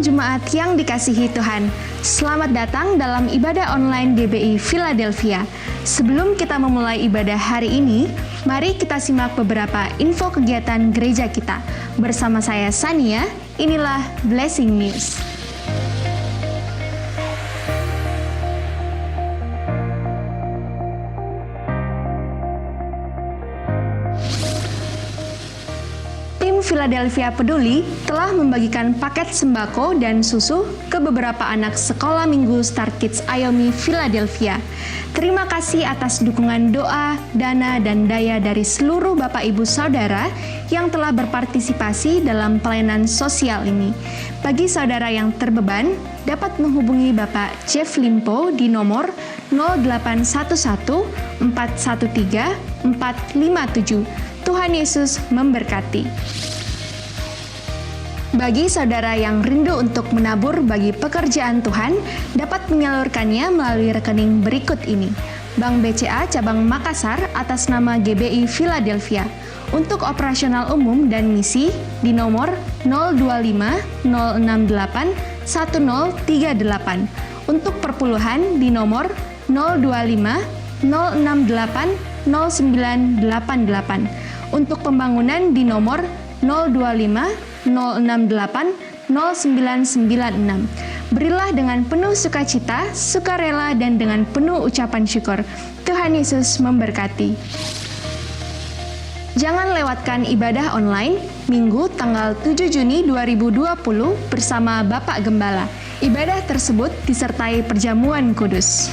Shalom Jemaat yang dikasihi Tuhan. Selamat datang dalam ibadah online GBI Philadelphia. Sebelum kita memulai ibadah hari ini, mari kita simak beberapa info kegiatan gereja kita. Bersama saya Sania, inilah Blessing News. Philadelphia Peduli telah membagikan paket sembako dan susu ke beberapa anak sekolah minggu Star Kids Ayomi Philadelphia. Terima kasih atas dukungan doa, dana, dan daya dari seluruh Bapak Ibu Saudara yang telah berpartisipasi dalam pelayanan sosial ini. Bagi saudara yang terbeban, dapat menghubungi Bapak Jeff Limpo di nomor 0811 413 457. Tuhan Yesus memberkati. Bagi saudara yang rindu untuk menabur bagi pekerjaan Tuhan, dapat menyalurkannya melalui rekening berikut ini. Bank BCA Cabang Makassar atas nama GBI Philadelphia. Untuk operasional umum dan misi di nomor 025 068 1038. Untuk perpuluhan di nomor 025 068 0988. Untuk pembangunan di nomor 025 068 0996. Berilah dengan penuh sukacita, sukarela, dan dengan penuh ucapan syukur. Tuhan Yesus memberkati. Jangan lewatkan ibadah online Minggu tanggal 7 Juni 2020 bersama Bapak Gembala. Ibadah tersebut disertai perjamuan kudus.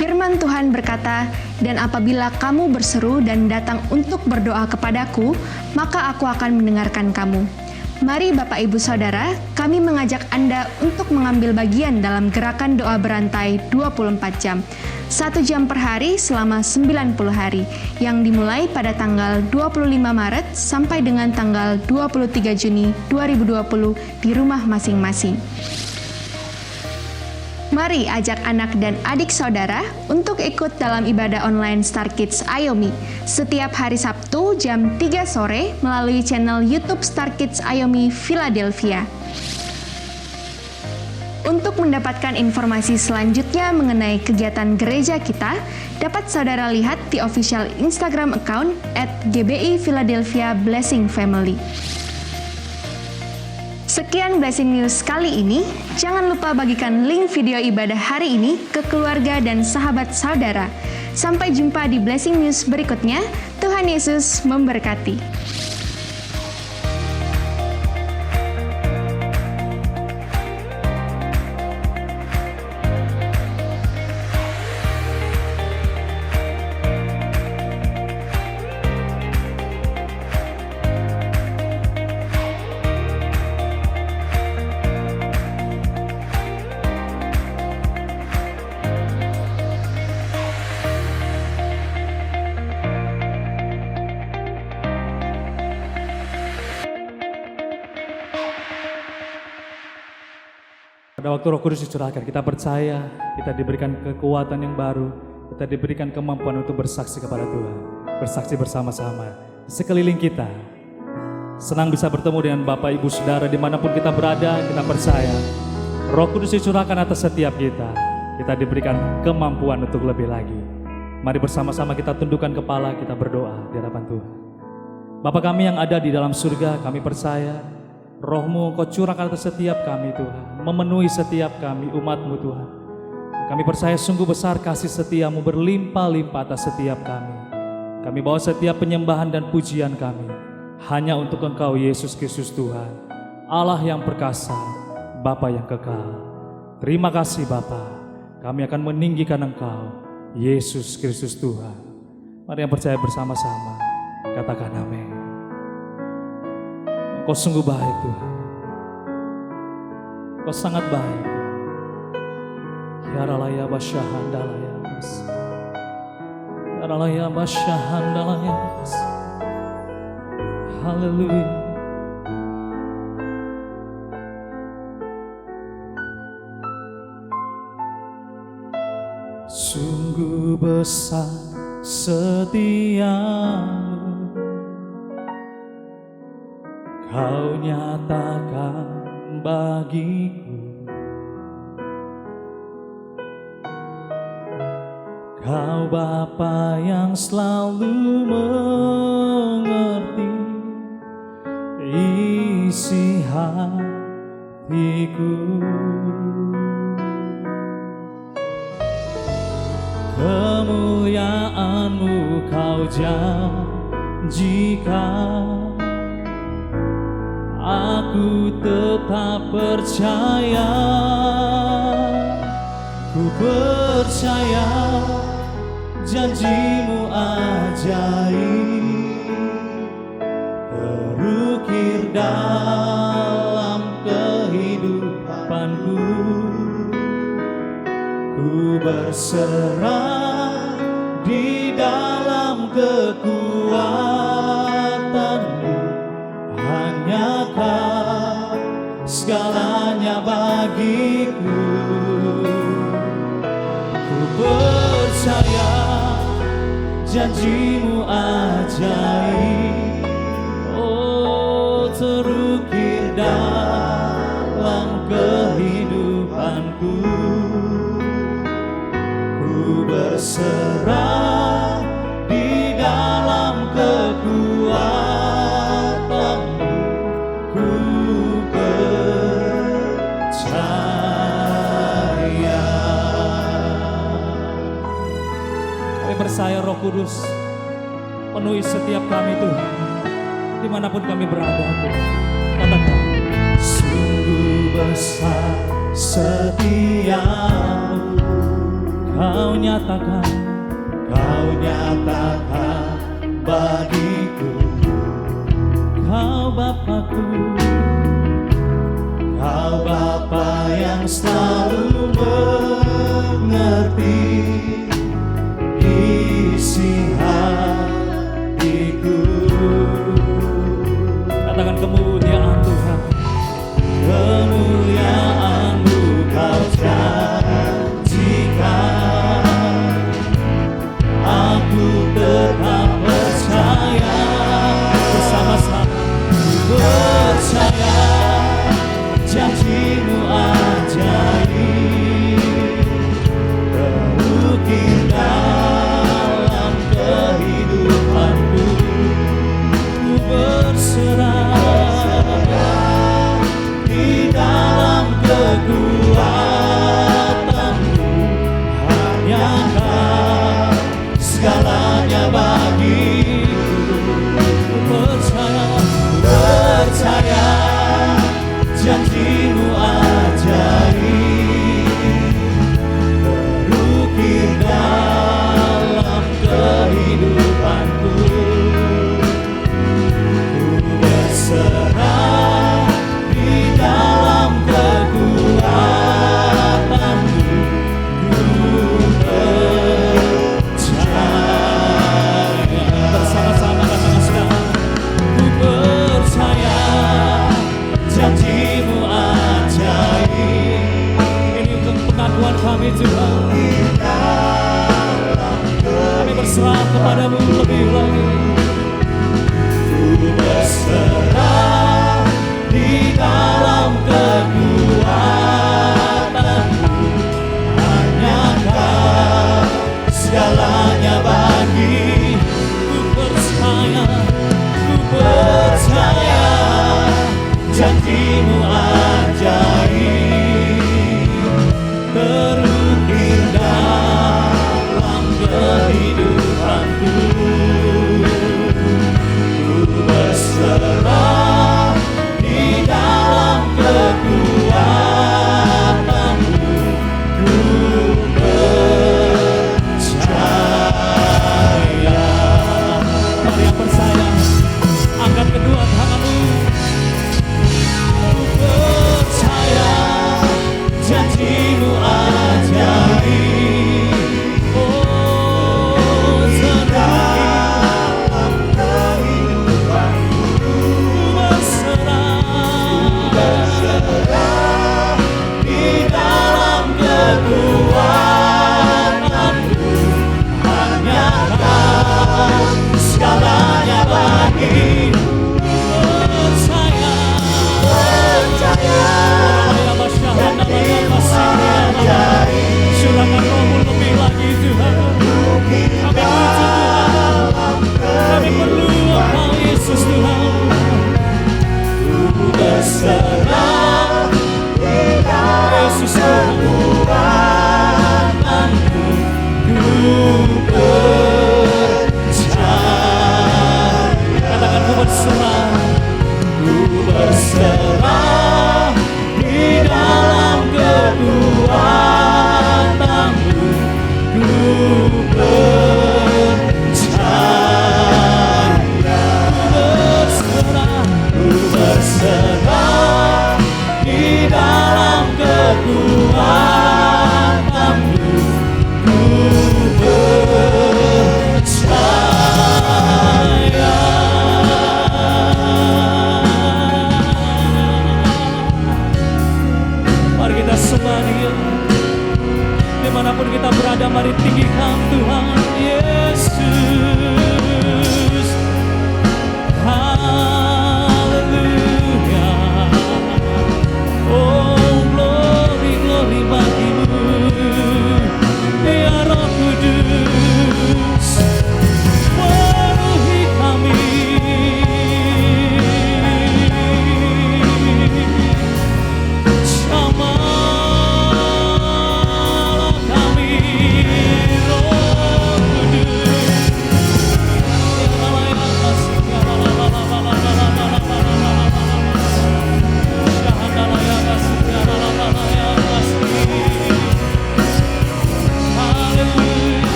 Firman Tuhan berkata, "Dan apabila kamu berseru dan datang untuk berdoa kepadaku, maka aku akan mendengarkan kamu." Mari Bapak Ibu Saudara, kami mengajak Anda untuk mengambil bagian dalam gerakan doa berantai 24 jam. 1 jam per hari selama 90 hari, yang dimulai pada tanggal 25 Maret sampai dengan tanggal 23 Juni 2020 di rumah masing-masing. Mari ajak anak dan adik saudara untuk ikut dalam ibadah online Star Kids Ayomi setiap hari Sabtu jam 3 sore melalui channel YouTube Star Kids Ayomi Philadelphia. Untuk mendapatkan informasi selanjutnya mengenai kegiatan gereja kita, dapat saudara lihat di official Instagram account @GBI Philadelphia Blessing Family. Sekian Blessing News kali ini. Jangan lupa bagikan link video ibadah hari ini ke keluarga dan sahabat saudara. Sampai jumpa di Blessing News berikutnya. Tuhan Yesus memberkati. Pada waktu Roh Kudus dicurahkan, kita percaya, kita diberikan kekuatan yang baru, kita diberikan kemampuan untuk bersaksi kepada Tuhan, bersaksi bersama-sama di sekeliling kita. Senang bisa bertemu dengan Bapak Ibu Saudara dimanapun kita berada. Kita percaya Roh Kudus dicurahkan atas setiap kita diberikan kemampuan untuk lebih lagi. Mari bersama-sama kita tundukkan kepala, kita berdoa di hadapan Tuhan. Bapa kami yang ada di dalam surga, kami percaya Roh-Mu Engkau curahkan atas setiap kami Tuhan, memenuhi setiap kami umat-Mu Tuhan. Kami percaya sungguh besar kasih setia-Mu berlimpah-limpah atas setiap kami. Kami bawa setiap penyembahan dan pujian kami hanya untuk Engkau Yesus Kristus Tuhan, Allah yang perkasa, Bapa yang kekal. Terima kasih Bapa, kami akan meninggikan Engkau, Yesus Kristus Tuhan. Mari yang percaya bersama-sama, katakan amin. Kau sungguh baik Tuhan, Kau sangat baik. Yaralaya basyahandalaya mas, Yaralaya basyahandalaya mas. Haleluya. Sungguh besar setia-Mu, Kau nyatakan bagiku, Kau Bapa yang selalu mengerti isi hatiku. Kemuliaan-Mu Kau janjikan, aku tetap percaya. Ku percaya janji-Mu ajaib, terukir dalam kehidupanku. Ku berserah di dalam kekuatan-Mu, hanya Kau segalanya bagiku. Ku percaya janji-Mu ajaib, oh terukir dalam kehidupanku. Ku berserah di dalam kekuatan-Mu, ku percaya. Kami percaya Roh Kudus penuhi setiap kami Tuhan, dimanapun kami berada Tuhan. Katakan, sungguh besar setia-Mu, Kau nyatakan bagiku. Kau Bapa-Ku, Kau Bapa yang selalu mengerti isi hatiku. Katakan, kemuliaan Tuhan, kemuliaan-Mu Kau janjikan, aku tetap percaya. Bersama-sama percaya janji-Mu ajaib, terukir dalam kehidupanku. Ku berserah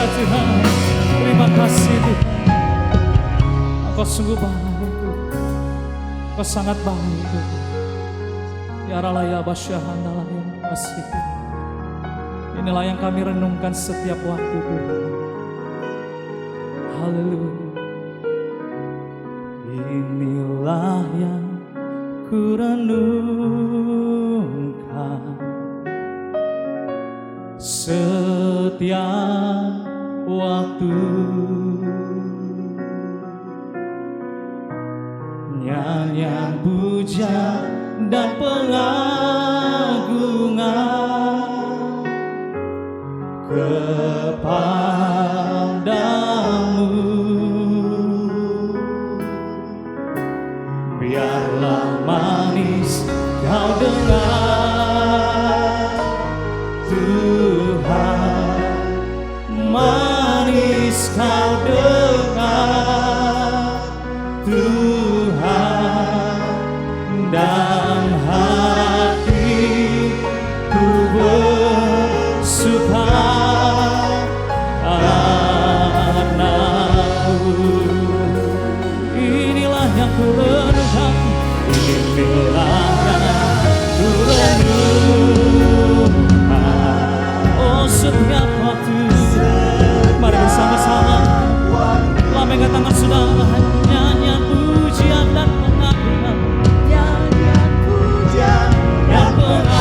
ya Tuhan. Terima kasih Tuhan. Engkau sungguh baik Tuhan. Engkau sangat baik Tuhan. Ya Ralaya Basyahandalah yang kasih. Inilah yang kami renungkan setiap waktu Tuhan. Haleluya. Inilah yang ku renungkan setiap waktu, nyanyian puja dan pengagungan kepadamu. Biarlah manis kau dengar Tuhan, manis kau dengar Tuhan, dan hatiku bersuka karenamu. Inilah yang ku renungkan, inilah yang ku renungkan. Oh setiap waktu, mari bersama-sama lambaikan tangan saudara, nyanyian pujian dan pengagungan, nyanyian pujian dan pengagungan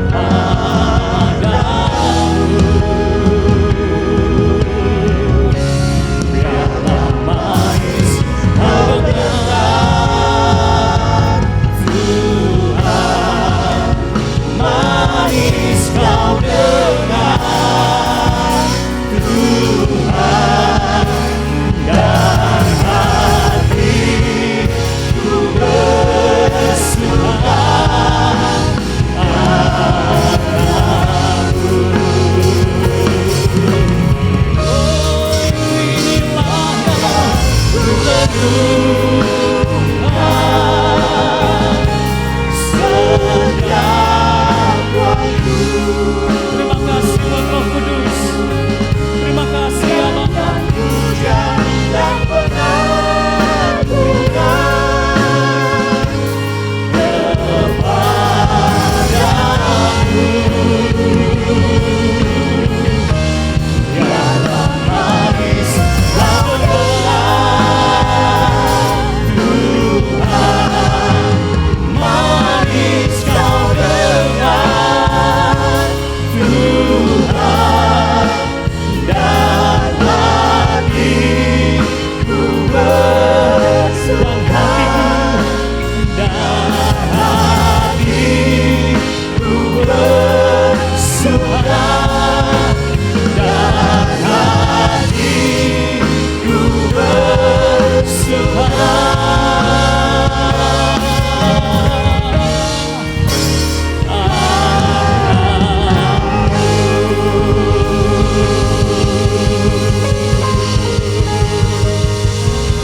kepadamu. Biarlah manis kau dengar Tuhan, manis kau dengar Tuhan, dan hatiku bersuka karenamu. Oh inilah yang ku renungkan setiap waktu. Terima kasih buat Roh Kudus. Terima kasih Allah. Puja dan pengagungan kepadamu. Biarlah manis kau dengar Tuhan, manis kau dengar Tuhan, dan hatiku bersuka, dan hatiku bersuka, dan hatiku bersuka.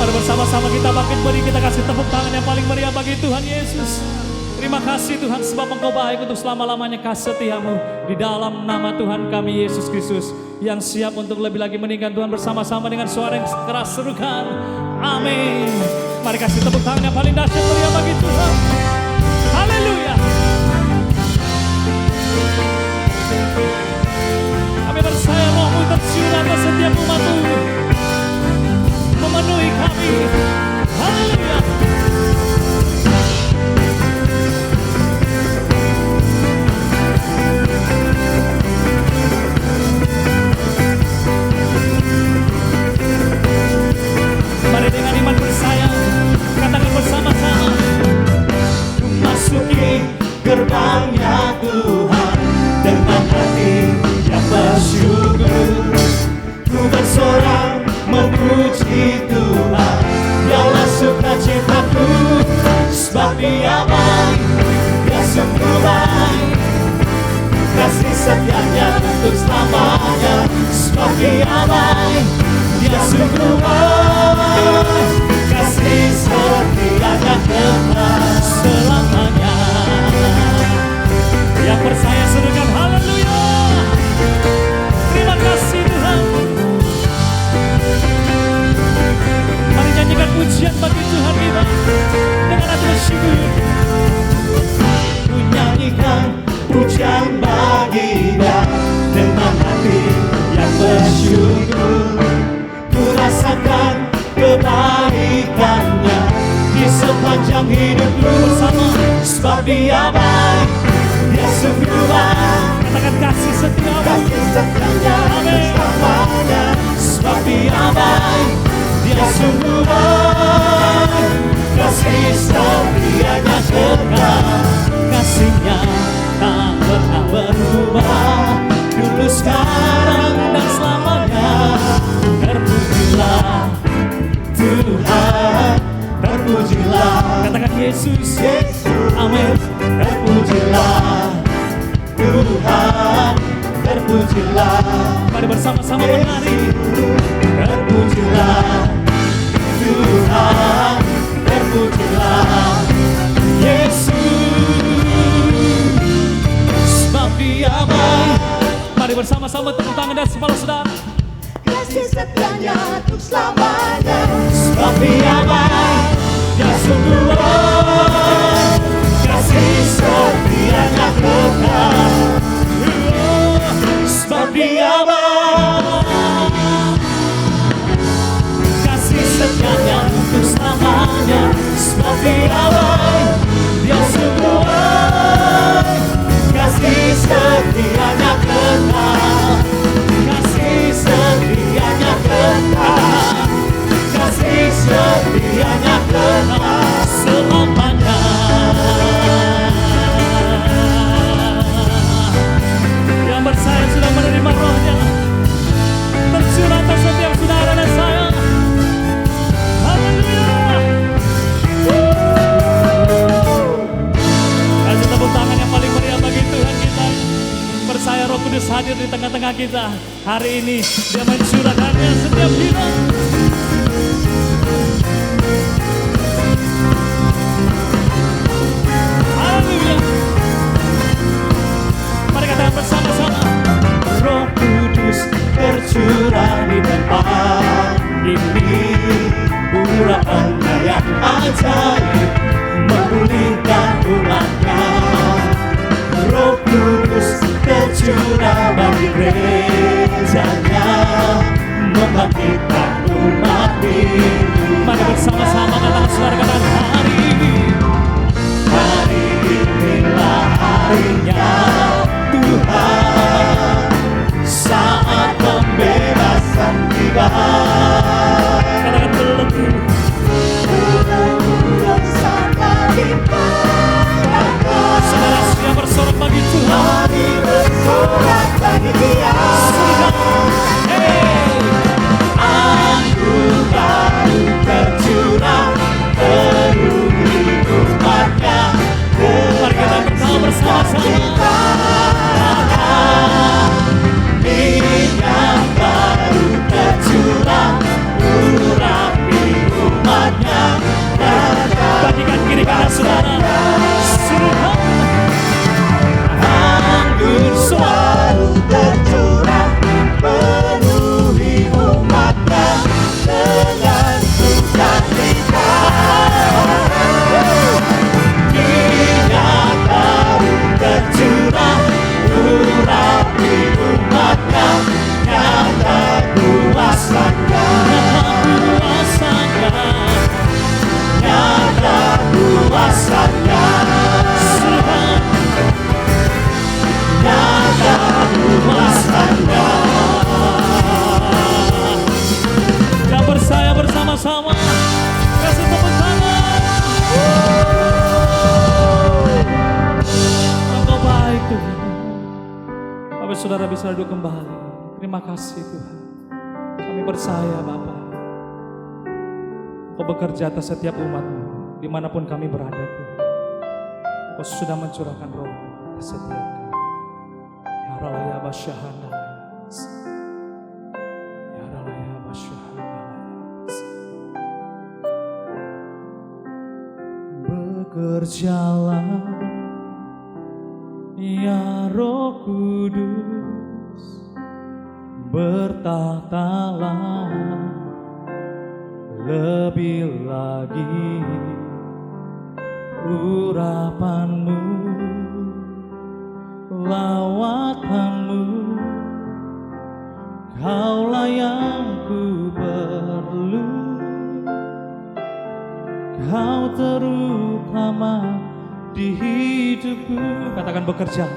Mari bersama-sama kita bangkit beri, kita kasih tepuk tangan yang paling meriah bagi Tuhan Yesus. Terima kasih Tuhan sebab Engkau baik untuk selama-lamanya, kasih setiamu di dalam nama Tuhan kami Yesus Kristus yang siap untuk lebih lagi meninggikan Tuhan bersama-sama dengan suara yang keras serukan. Amin. Mari kasih tepuk tangan yang paling dahsyat meriah bagi Tuhan. Haleluya. Kami percaya Roh-Mu tersiur atas setiap umat-Mu, memenuhi kami. Haleluya. Mari dengan iman percaya katakan bersama-sama, masuki gerbangnya Tuhan dengan hati yang bersyukur, ku bersorak memuji Tuhan. Biarlah sukacitaku sebab Dia baik, Dia sungguh baik, kasih setianya untuk selamanya. Sebab Dia baik, Dia sungguh baik, kasih setianya kekal selamanya. Yang bersama pujian baginya dengan hati yang bersyukur. Ku rasakan kebaikannya di sepanjang hidupku bersama. Sebab Dia baik, Dia sungguh baik. Katakan kasih setianya selamanya. Sebab Dia baik, Dia sungguh baik. Kasih setianya kekal, kasihnya tak pernah berubah. Dulu, sekarang, dan selamanya. Terpujilah Tuhan, terpujilah. Katakan Yesus. Amin. Terpujilah Tuhan, terpujilah. Mari bersama-sama menari. Terpujilah Tuhan, terpujilah Yesus. Sebab Dia baik. Mari bersama-sama tepuk tangan dan kepala saudara. Kasih setianya untuk selamanya. Sebab Dia baik, Dia sungguh baik. Kasih setianya kekal. Sebab Dia baik. Kasih setianya untuk selamanya. Sebab Dia baik, Dia sungguh baik. Kasih setianya kekal. Kasih setianya kekal. Kasih setianya kekal selamanya. Yang bersayap sudah menerima rohnya tercurah atas setiap saudara dan saya. Haleluya. Kasih tepuk tangan yang paling meriah bagi Tuhan kita. Percaya Roh Kudus hadir di tengah-tengah kita. Hari ini Dia mencurahkannya setiap hidup. Haleluya. Mari katakan bersama-sama. Roh Kudus tercurah di tempat ini. Urapannya yang ajaib memulihkan umatnya. Roh Kudus tercurah bagi gerejanya, membangkitkan umat ini. Mari bersama-sama katakan saudara, katakan Hari inilah harinya Tuhan, saat pembebasan tiba. katakan belenggu. Saudara siap bersorak bagi Tuhan. Mari bersorak bagi Dia. Anggur baru tercurah, penuhi umatnya. Mari kita berdoa bersama-sama. Minyak baru tercurah, urapi umatnya. Bagikan kiri kanan saudara. Suruh Anggur baru tercurah, penuhi umatnya dengan sukacita. Minyak baru tercurah, urapi umatnya, nyata kuasanya. Nyata kuasanya. Nyata kuasanya. yang bersaya bersama-sama. Kasih tepuk tangan. Engkau baik Tuhan. Bapak saudara bisa duduk kembali. Terima kasih Tuhan. Kami percaya Bapa, Engkau bekerja atas setiap umat-Mu dimanapun kami berada Tuhan. Engkau sudah mencurahkan roh atas setiap kami. Ya Ralaya Basyahana, Ya Ralaya Basyahana. Bekerjalah ya Roh Kudus, bertahtalah lebih lagi. Urapan-Mu lawatanmu, Kaulah yang ku perlu, Kau terutama di hidupku. Katakan bekerja.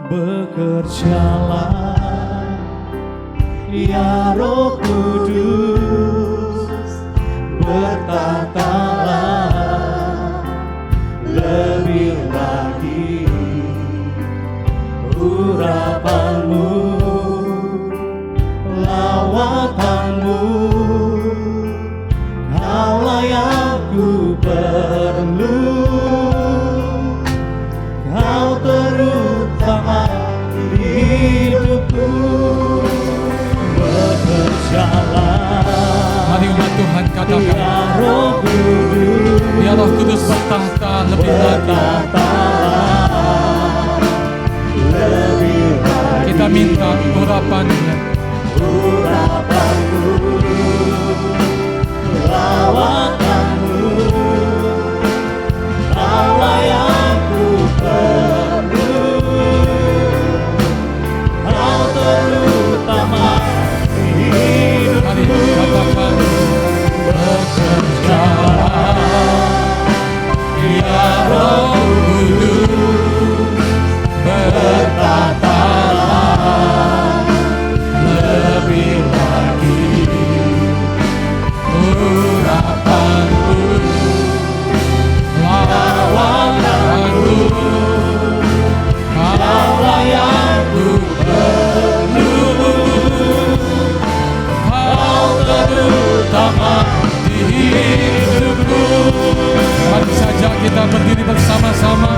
Bekerjalah ya Roh Kudus, bertatalah lebih lagi urapanmu, lawatanmu, Kaulah yang ku perlu, Kau terutama di hidupku. Bekerjalah, Mari umat Tuhan katakan, ya Roh Kudus, biar Roh Kudus bertahta lebih lagi. lebih lagi Kita minta urapan-Nya. urapanmu, lawatanmu, Kaulah yang ku perlu, Kau terutama di Mari hidupku. katakan, bekerjalah ya Roh Kudus, bertatalah lebih lagi urapanmu, lawatanmu, Kaulah yang ku perlu, Kau terutama di hidupku. Mari saja kita berdiri bersama-sama.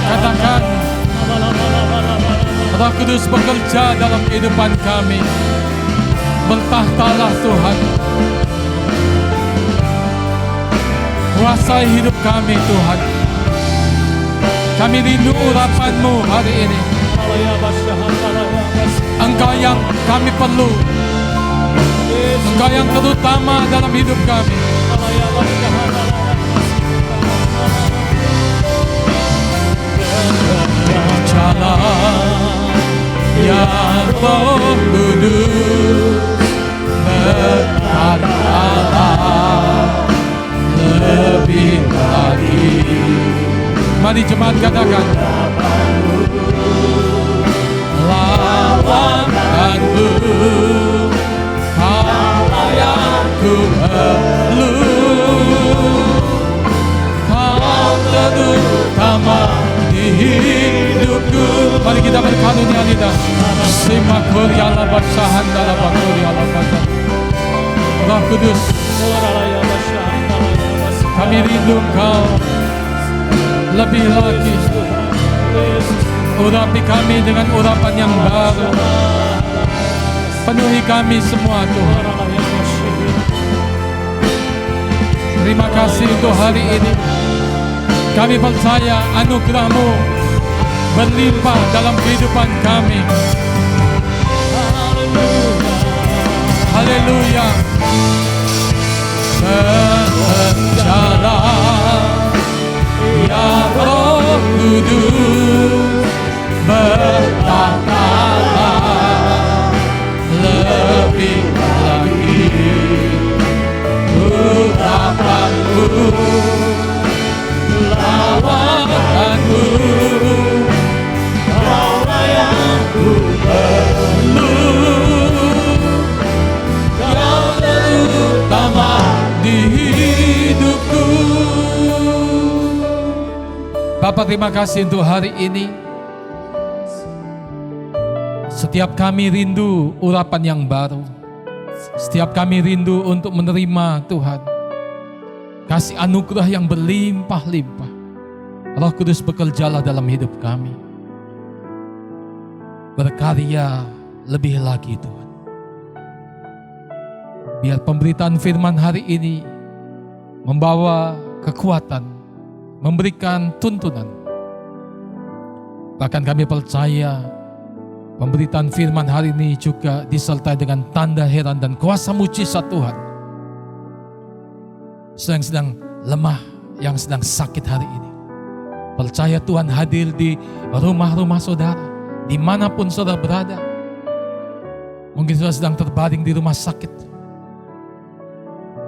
Katakan, Roh Kudus bekerja dalam kehidupan kami. Bertahtalah Tuhan, kuasai hidup kami Tuhan. Kami rindu urapan-Mu hari ini. Engkau yang kami perlu, Engkau yang terutama dalam hidup kami. Jalan ya Roh Kudus, bertatalah lebih lagi. Mari jemaat katakan, lawatanmu, Kaulah yang ku perlu, Kau terutama di hidupku. Mari kita berkarunia lidah. Simakur ya labasahan dalam bakur ya labasan. Roh Kudus, kami rindu Engkau lebih lagi. Urapi kami dengan urapan yang baru. Penuhi kami semua Tuhan. Terima kasih untuk hari ini. Kami percaya anugerah-Mu berlimpah dalam kehidupan kami. Haleluya. Berjalan ya Roh Kudus, bertatalah lebih lagi urapan-Mu, lawatanmu, Kaulah yang ku perlu, Kau terutama di hidupku. Bapa, terima kasih untuk hari ini. Setiap kami rindu urapan yang baru. Setiap kami rindu untuk menerima Tuhan kasih anugerah yang berlimpah-limpah. Roh Kudus bekerjalah dalam hidup kami. Berkarya lebih lagi Tuhan. Biar pemberitaan firman hari ini membawa kekuatan, memberikan tuntunan. Bahkan kami percaya pemberitaan firman hari ini juga disertai dengan tanda heran dan kuasa mujizat Tuhan. Yang sedang lemah, yang sedang sakit hari ini, Percaya Tuhan hadir di rumah-rumah saudara, dimanapun saudara berada. Mungkin saudara sedang terbaring di rumah sakit.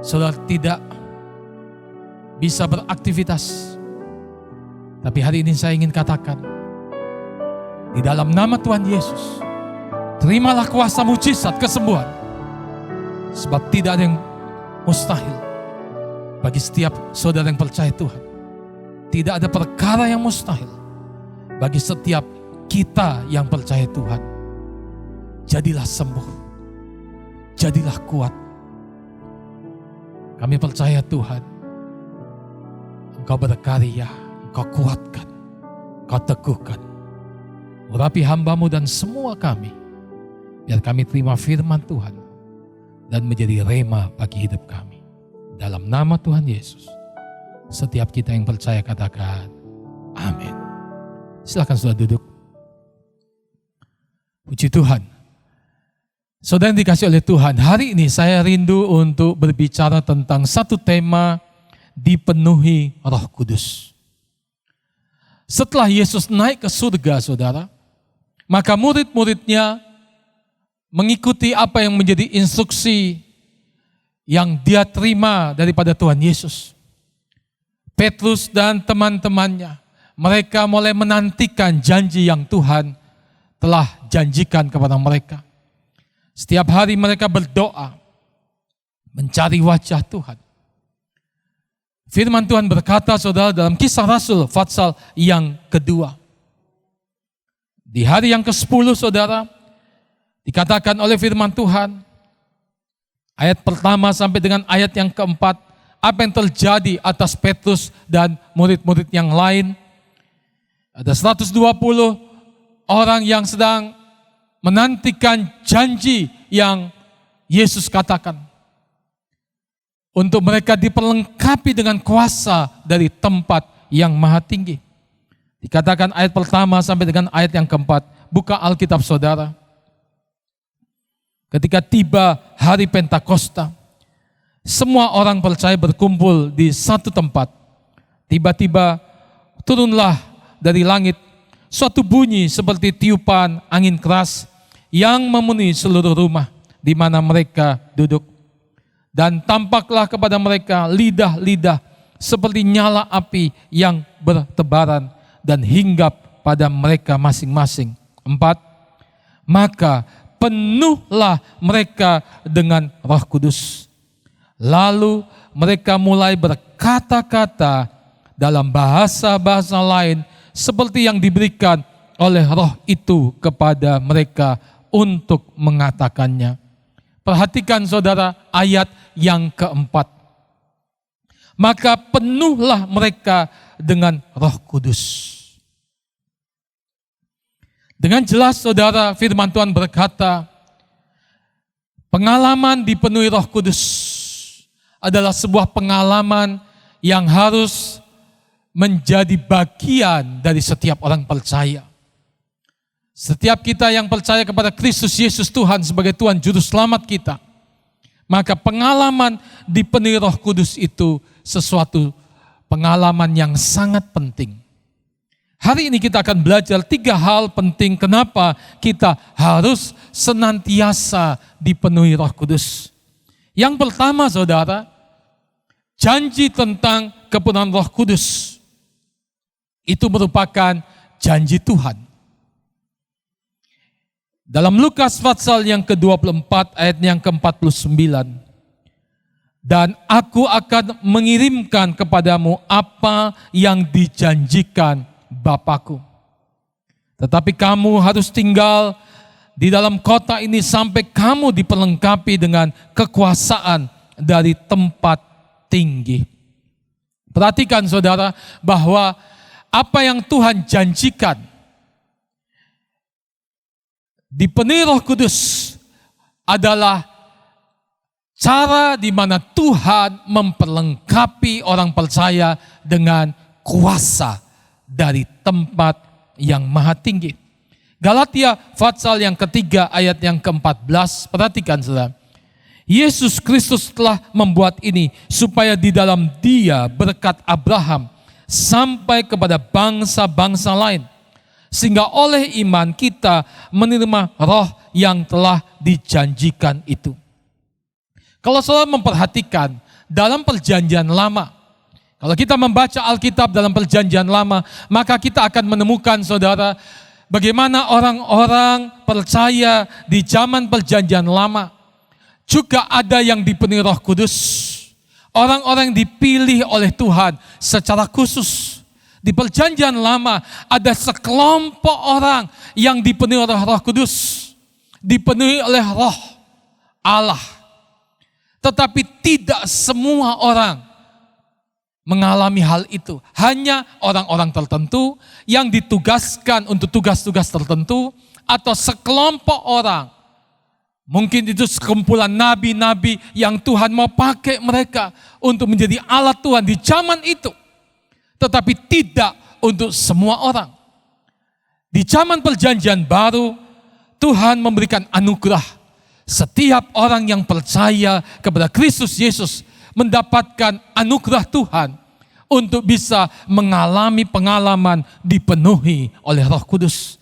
Saudara tidak bisa beraktivitas. Tapi hari ini saya ingin katakan, di dalam nama Tuhan Yesus, terimalah kuasa mujizat kesembuhan. Sebab tidak ada yang mustahil bagi setiap saudara yang percaya Tuhan. Tidak ada perkara yang mustahil bagi setiap kita yang percaya Tuhan. Jadilah sembuh, jadilah kuat. Kami percaya Tuhan, Engkau berkarya, Engkau kuatkan, Engkau teguhkan. Urapi hamba-Mu dan semua kami, biar kami terima firman Tuhan dan menjadi rema bagi hidup kami. Dalam nama Tuhan Yesus, setiap kita yang percaya katakan, amin. Silakan saudara duduk. Puji Tuhan. Saudara yang dikasih oleh Tuhan, hari ini saya rindu untuk berbicara tentang satu tema, dipenuhi Roh Kudus. Setelah Yesus naik ke surga, saudara, maka murid-muridnya mengikuti apa yang menjadi instruksi yang dia terima daripada Tuhan Yesus. Petrus dan teman-temannya, mereka mulai menantikan janji yang Tuhan telah janjikan kepada mereka. Setiap hari mereka berdoa, mencari wajah Tuhan. Firman Tuhan berkata, saudara, dalam Kisah Rasul pasal yang kedua. Di hari yang ke-10, saudara, dikatakan oleh firman Tuhan, ayat pertama sampai dengan ayat yang keempat, apa yang terjadi atas Petrus dan murid-murid yang lain. Ada 120 orang yang sedang menantikan janji yang Yesus katakan. Untuk mereka diperlengkapi dengan kuasa dari tempat yang maha tinggi. Dikatakan ayat pertama sampai dengan ayat yang keempat. Buka Alkitab saudara. Ketika tiba hari Pentakosta, semua orang percaya berkumpul di satu tempat. Tiba-tiba turunlah dari langit suatu bunyi seperti tiupan angin keras yang memenuhi seluruh rumah di mana mereka duduk. Dan tampaklah kepada mereka lidah-lidah seperti nyala api yang bertebaran dan hinggap pada mereka masing-masing. 4. Maka penuhlah mereka dengan Roh Kudus. Lalu mereka mulai berkata-kata dalam bahasa-bahasa lain seperti yang diberikan oleh Roh itu kepada mereka untuk mengatakannya. Perhatikan saudara ayat yang keempat. Maka penuhlah mereka dengan Roh Kudus. Dengan jelas saudara firman Tuhan berkata, pengalaman dipenuhi Roh Kudus adalah sebuah pengalaman yang harus menjadi bagian dari setiap orang percaya. Setiap kita yang percaya kepada Kristus Yesus Tuhan sebagai Tuhan Juru Selamat kita, maka pengalaman dipenuhi Roh Kudus itu sesuatu pengalaman yang sangat penting. Hari ini kita akan belajar 3 hal penting kenapa kita harus senantiasa dipenuhi Roh Kudus. Yang pertama saudara, janji tentang kepenuhan Roh Kudus itu merupakan janji Tuhan. Dalam Lukas pasal yang ke-24 ayat yang ke-49. Dan aku akan mengirimkan kepadamu apa yang dijanjikan Bapakku. Tetapi kamu harus tinggal di dalam kota ini sampai kamu diperlengkapi dengan kekuasaan dari tempat tinggi. Perhatikan saudara bahwa apa yang Tuhan janjikan dipenuhi Roh Kudus adalah cara di mana Tuhan memperlengkapi orang percaya dengan kuasa dari tempat yang maha tinggi. Galatia pasal yang ketiga ayat yang ke-14, perhatikan saudara. Yesus Kristus telah membuat ini supaya di dalam Dia berkat Abraham sampai kepada bangsa-bangsa lain. Sehingga oleh iman kita menerima roh yang telah dijanjikan itu. Kalau saudara memperhatikan dalam perjanjian lama, kalau kita membaca Alkitab dalam perjanjian lama, maka kita akan menemukan saudara, bagaimana orang-orang percaya di zaman perjanjian lama juga ada yang dipenuhi Roh Kudus. Orang-orang yang dipilih oleh Tuhan secara khusus. Di perjanjian lama ada sekelompok orang yang dipenuhi oleh Roh Kudus, dipenuhi oleh Roh Allah. Tetapi tidak semua orang mengalami hal itu. Hanya orang-orang tertentu yang ditugaskan untuk tugas-tugas tertentu, atau sekelompok orang. Mungkin itu sekumpulan nabi-nabi yang Tuhan mau pakai mereka untuk menjadi alat Tuhan di zaman itu. Tetapi tidak untuk semua orang. Di zaman perjanjian baru, Tuhan memberikan anugerah. Setiap orang yang percaya kepada Kristus Yesus mendapatkan anugerah Tuhan untuk bisa mengalami pengalaman dipenuhi oleh Roh Kudus.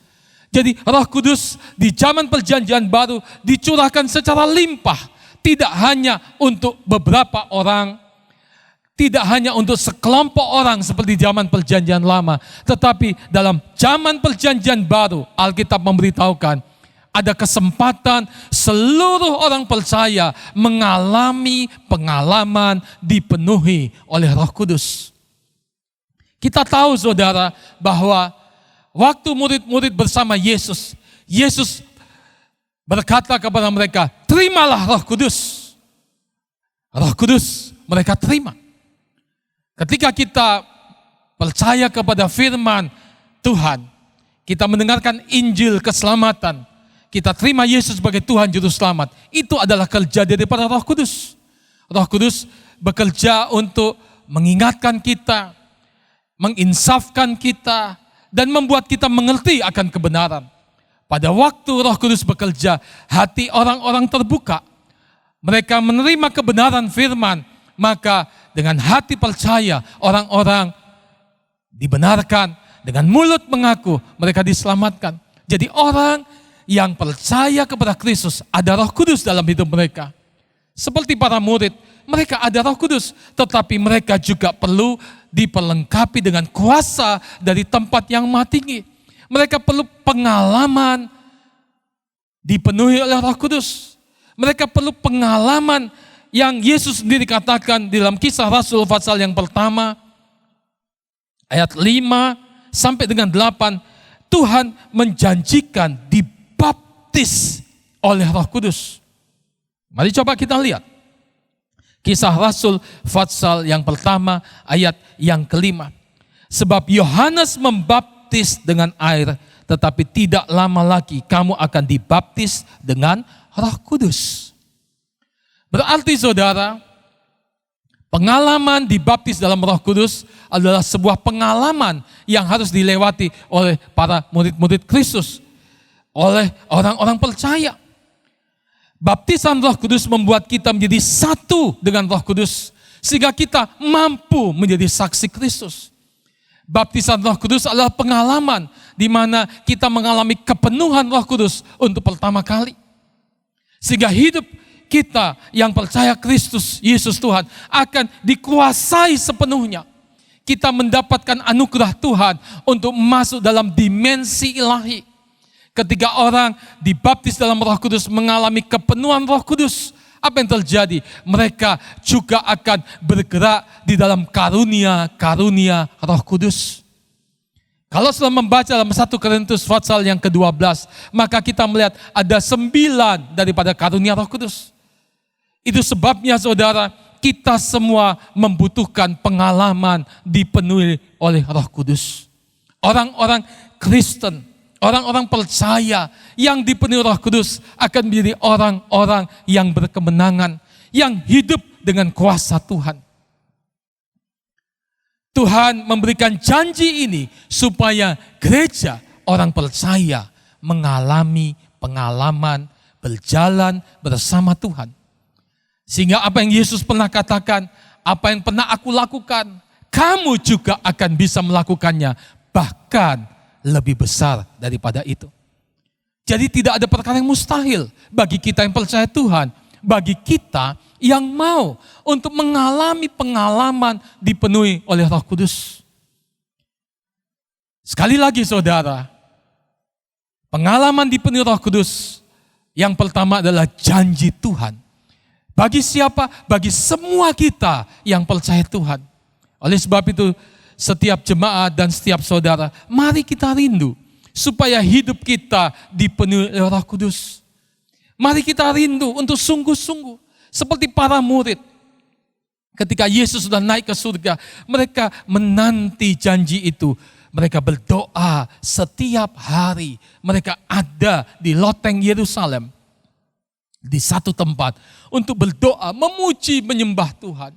Jadi Roh Kudus di zaman perjanjian baru dicurahkan secara limpah. Tidak hanya untuk beberapa orang, tidak hanya untuk sekelompok orang seperti zaman perjanjian lama, tetapi dalam zaman perjanjian baru Alkitab memberitahukan ada kesempatan seluruh orang percaya mengalami pengalaman dipenuhi oleh Roh Kudus. Kita tahu saudara bahwa waktu murid-murid bersama Yesus, Yesus berkata kepada mereka, terimalah Roh Kudus. Roh Kudus mereka terima. Ketika kita percaya kepada firman Tuhan, kita mendengarkan Injil keselamatan, kita terima Yesus sebagai Tuhan Juru Selamat, itu adalah kerja daripada Roh Kudus. Roh Kudus bekerja untuk mengingatkan kita, menginsafkan kita, dan membuat kita mengerti akan kebenaran. Pada waktu Roh Kudus bekerja, hati orang-orang terbuka. Mereka menerima kebenaran firman, maka dengan hati percaya orang-orang dibenarkan, dengan mulut mengaku mereka diselamatkan. Jadi orang yang percaya kepada Kristus ada Roh Kudus dalam hidup mereka. Seperti para murid, mereka ada Roh Kudus, tetapi mereka juga perlu diperlengkapi dengan kuasa dari tempat yang Maha Tinggi. Mereka perlu pengalaman dipenuhi oleh Roh Kudus. Mereka perlu pengalaman yang Yesus sendiri katakan dalam Kisah Rasul pasal yang pertama, ayat 5 sampai dengan 8, Tuhan menjanjikan dibaptis oleh Roh Kudus. Mari coba kita lihat. Kisah Rasul pasal yang pertama, ayat yang kelima. Sebab Yohanes membaptis dengan air, tetapi tidak lama lagi kamu akan dibaptis dengan Roh Kudus. Berarti saudara, pengalaman dibaptis dalam Roh Kudus adalah sebuah pengalaman yang harus dilewati oleh para murid-murid Kristus, oleh orang-orang percaya. Baptisan Roh Kudus membuat kita menjadi satu dengan Roh Kudus, sehingga kita mampu menjadi saksi Kristus. Baptisan Roh Kudus adalah pengalaman di mana kita mengalami kepenuhan Roh Kudus untuk pertama kali. Sehingga hidup kita yang percaya Kristus Yesus Tuhan akan dikuasai sepenuhnya. Kita mendapatkan anugerah Tuhan untuk masuk dalam dimensi ilahi. Ketika orang dibaptis dalam Roh Kudus mengalami kepenuhan Roh Kudus, apa yang terjadi? Mereka juga akan bergerak di dalam karunia-karunia Roh Kudus. Kalau sudah membaca dalam 1 Korintus pasal yang ke-12, maka kita melihat ada 9 daripada karunia Roh Kudus. Itu sebabnya saudara, kita semua membutuhkan pengalaman dipenuhi oleh Roh Kudus. Orang-orang Kristen, orang-orang percaya yang dipenuhi Roh Kudus akan menjadi orang-orang yang berkemenangan, yang hidup dengan kuasa Tuhan. Tuhan memberikan janji ini supaya gereja orang percaya mengalami pengalaman berjalan bersama Tuhan. Sehingga apa yang Yesus pernah katakan, apa yang pernah aku lakukan, kamu juga akan bisa melakukannya, bahkan lebih besar daripada itu. Jadi tidak ada perkara yang mustahil bagi kita yang percaya Tuhan, bagi kita yang mau untuk mengalami pengalaman dipenuhi oleh Roh Kudus. Sekali lagi saudara, pengalaman dipenuhi Roh Kudus yang pertama adalah janji Tuhan. Bagi siapa? Bagi semua kita yang percaya Tuhan. Oleh sebab itu, setiap jemaat dan setiap saudara, mari kita rindu supaya hidup kita dipenuhi oleh Roh Kudus. Mari kita rindu untuk sungguh-sungguh seperti para murid. Ketika Yesus sudah naik ke surga, mereka menanti janji itu. Mereka berdoa setiap hari. Mereka ada di loteng Yerusalem, di satu tempat untuk berdoa, memuji, menyembah Tuhan.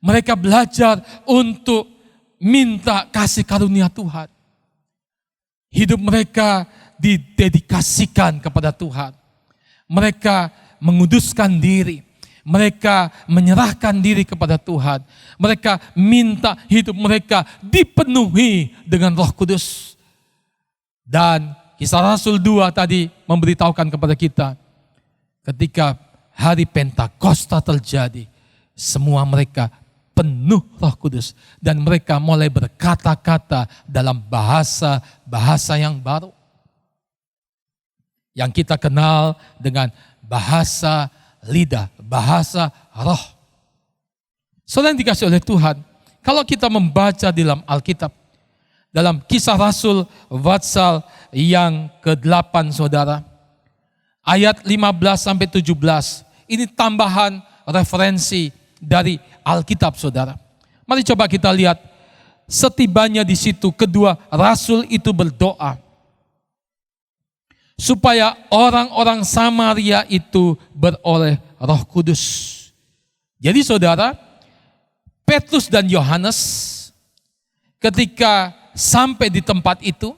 Mereka belajar untuk minta kasih karunia Tuhan. Hidup mereka didedikasikan kepada Tuhan. Mereka menguduskan diri. Mereka menyerahkan diri kepada Tuhan. Mereka minta hidup mereka dipenuhi dengan Roh Kudus. Dan Kisah Rasul 2 tadi memberitahukan kepada kita, ketika hari Pentakosta terjadi, semua mereka penuh Roh Kudus. Dan mereka mulai berkata-kata dalam bahasa yang baru. Yang kita kenal dengan bahasa lidah, bahasa roh. Saudara yang dikasih oleh Tuhan, kalau kita membaca di dalam Alkitab, dalam Kisah Rasul pasal yang ke-8 saudara, ayat 15-17, ini tambahan referensi dari Alkitab saudara. Mari coba kita lihat, setibanya di situ kedua rasul itu berdoa supaya orang-orang Samaria itu beroleh Roh Kudus. Jadi saudara, Petrus dan Yohanes ketika sampai di tempat itu,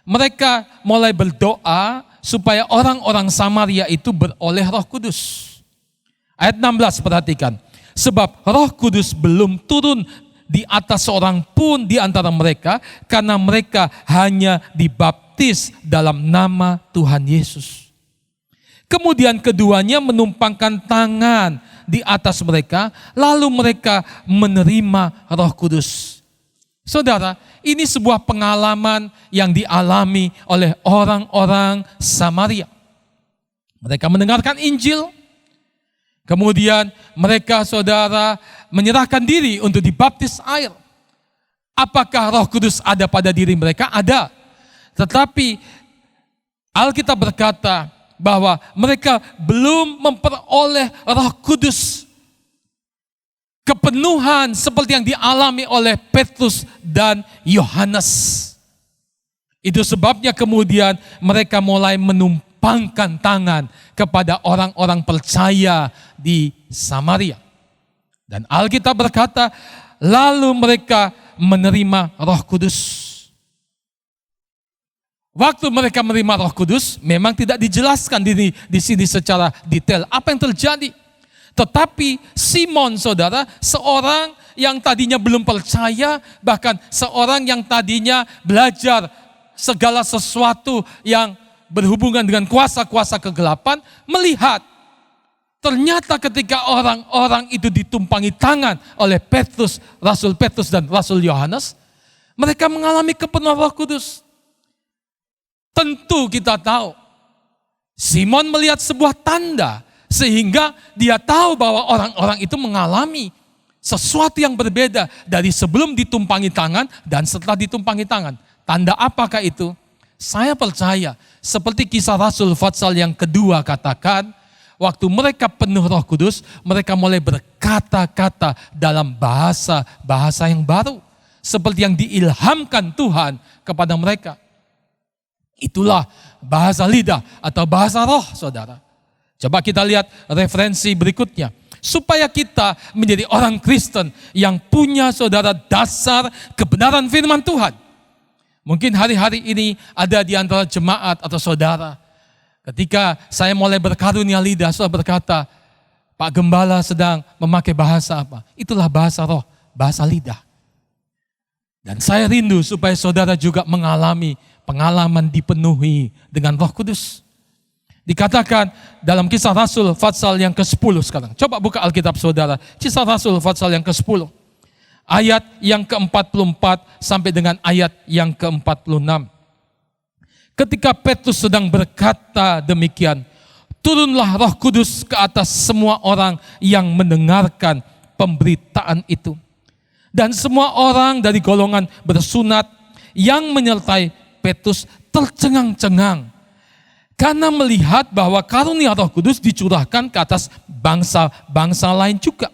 mereka mulai berdoa supaya orang-orang Samaria itu beroleh Roh Kudus. Ayat 16 perhatikan. Sebab Roh Kudus belum turun di atas seorang pun di antara mereka, karena mereka hanya dibaptis dalam nama Tuhan Yesus. Kemudian keduanya menumpangkan tangan di atas mereka, lalu mereka menerima Roh Kudus. Saudara, ini sebuah pengalaman yang dialami oleh orang-orang Samaria. Mereka mendengarkan Injil, kemudian mereka saudara menyerahkan diri untuk dibaptis air. Apakah Roh Kudus ada pada diri mereka? Ada. Tetapi Alkitab berkata bahwa mereka belum memperoleh Roh Kudus, kepenuhan seperti yang dialami oleh Petrus dan Yohanes. Itu sebabnya kemudian mereka mulai menumpangkan tangan kepada orang-orang percaya di Samaria. Dan Alkitab berkata, lalu mereka menerima Roh Kudus. Waktu mereka menerima Roh Kudus, memang tidak dijelaskan di sini secara detail apa yang terjadi. Tetapi Simon saudara, seorang yang tadinya belum percaya, bahkan seorang yang tadinya belajar segala sesuatu yang berhubungan dengan kuasa-kuasa kegelapan, melihat ternyata ketika orang-orang itu ditumpangi tangan oleh Petrus, Rasul Petrus dan Rasul Yohanes, mereka mengalami kepenuhan Roh Kudus. Tentu kita tahu, Simon melihat sebuah tanda, sehingga dia tahu bahwa orang-orang itu mengalami sesuatu yang berbeda dari sebelum ditumpangi tangan dan setelah ditumpangi tangan. Tanda apakah itu? Saya percaya, seperti Kisah Rasul pasal yang kedua katakan, waktu mereka penuh Roh Kudus, mereka mulai berkata-kata dalam bahasa yang baru, seperti yang diilhamkan Tuhan kepada mereka. Itulah bahasa lidah atau bahasa roh, saudara. Coba kita lihat referensi berikutnya. Supaya kita menjadi orang Kristen yang punya saudara dasar kebenaran firman Tuhan. Mungkin hari-hari ini ada di antara jemaat atau saudara, ketika saya mulai berkarunia lidah, saudara berkata, Pak Gembala sedang memakai bahasa apa? Itulah bahasa roh, bahasa lidah. Dan saya rindu supaya saudara juga mengalami pengalaman dipenuhi dengan Roh Kudus. Dikatakan dalam Kisah Rasul Fatsal yang ke-10 sekarang. Coba buka Alkitab saudara. Kisah Rasul Fatsal yang ke-10. Ayat yang ke-44 sampai dengan ayat yang ke-46. Ketika Petrus sedang berkata demikian, turunlah Roh Kudus ke atas semua orang yang mendengarkan pemberitaan itu. Dan semua orang dari golongan bersunat yang menyertai Petrus tercengang-cengang karena melihat bahwa karunia Roh Kudus dicurahkan ke atas bangsa-bangsa lain juga.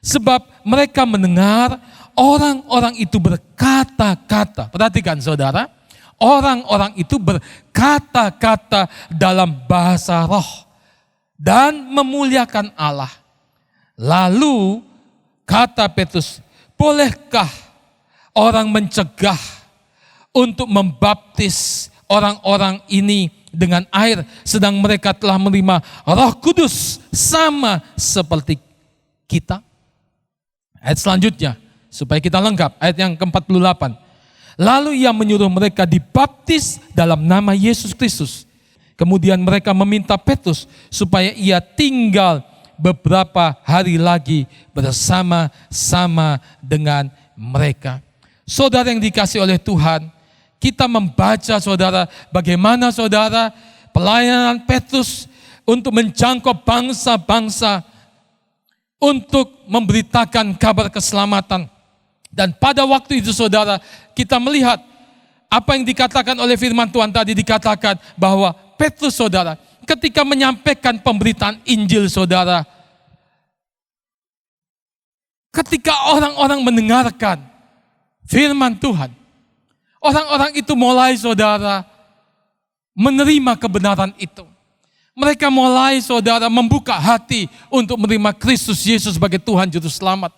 Sebab mereka mendengar orang-orang itu berkata-kata. Perhatikan saudara, orang-orang itu berkata-kata dalam bahasa roh dan memuliakan Allah. Lalu kata Petrus, bolehkah orang mencegah untuk membaptis orang-orang ini dengan air sedang mereka telah menerima Roh Kudus sama seperti kita? Ayat selanjutnya, supaya kita lengkap, ayat yang ke-48. Lalu ia menyuruh mereka dibaptis dalam nama Yesus Kristus. Kemudian mereka meminta Petrus supaya ia tinggal beberapa hari lagi bersama-sama dengan mereka. Saudara yang dikasihi oleh Tuhan, kita membaca saudara bagaimana saudara pelayanan Petrus untuk menjangkau bangsa-bangsa, untuk memberitakan kabar keselamatan. Dan pada waktu itu saudara, kita melihat apa yang dikatakan oleh firman Tuhan tadi, dikatakan bahwa Petrus saudara, ketika menyampaikan pemberitaan Injil saudara, ketika orang-orang mendengarkan firman Tuhan, orang-orang itu mulai saudara menerima kebenaran itu. Mereka mulai saudara membuka hati untuk menerima Kristus Yesus sebagai Tuhan Juru Selamat.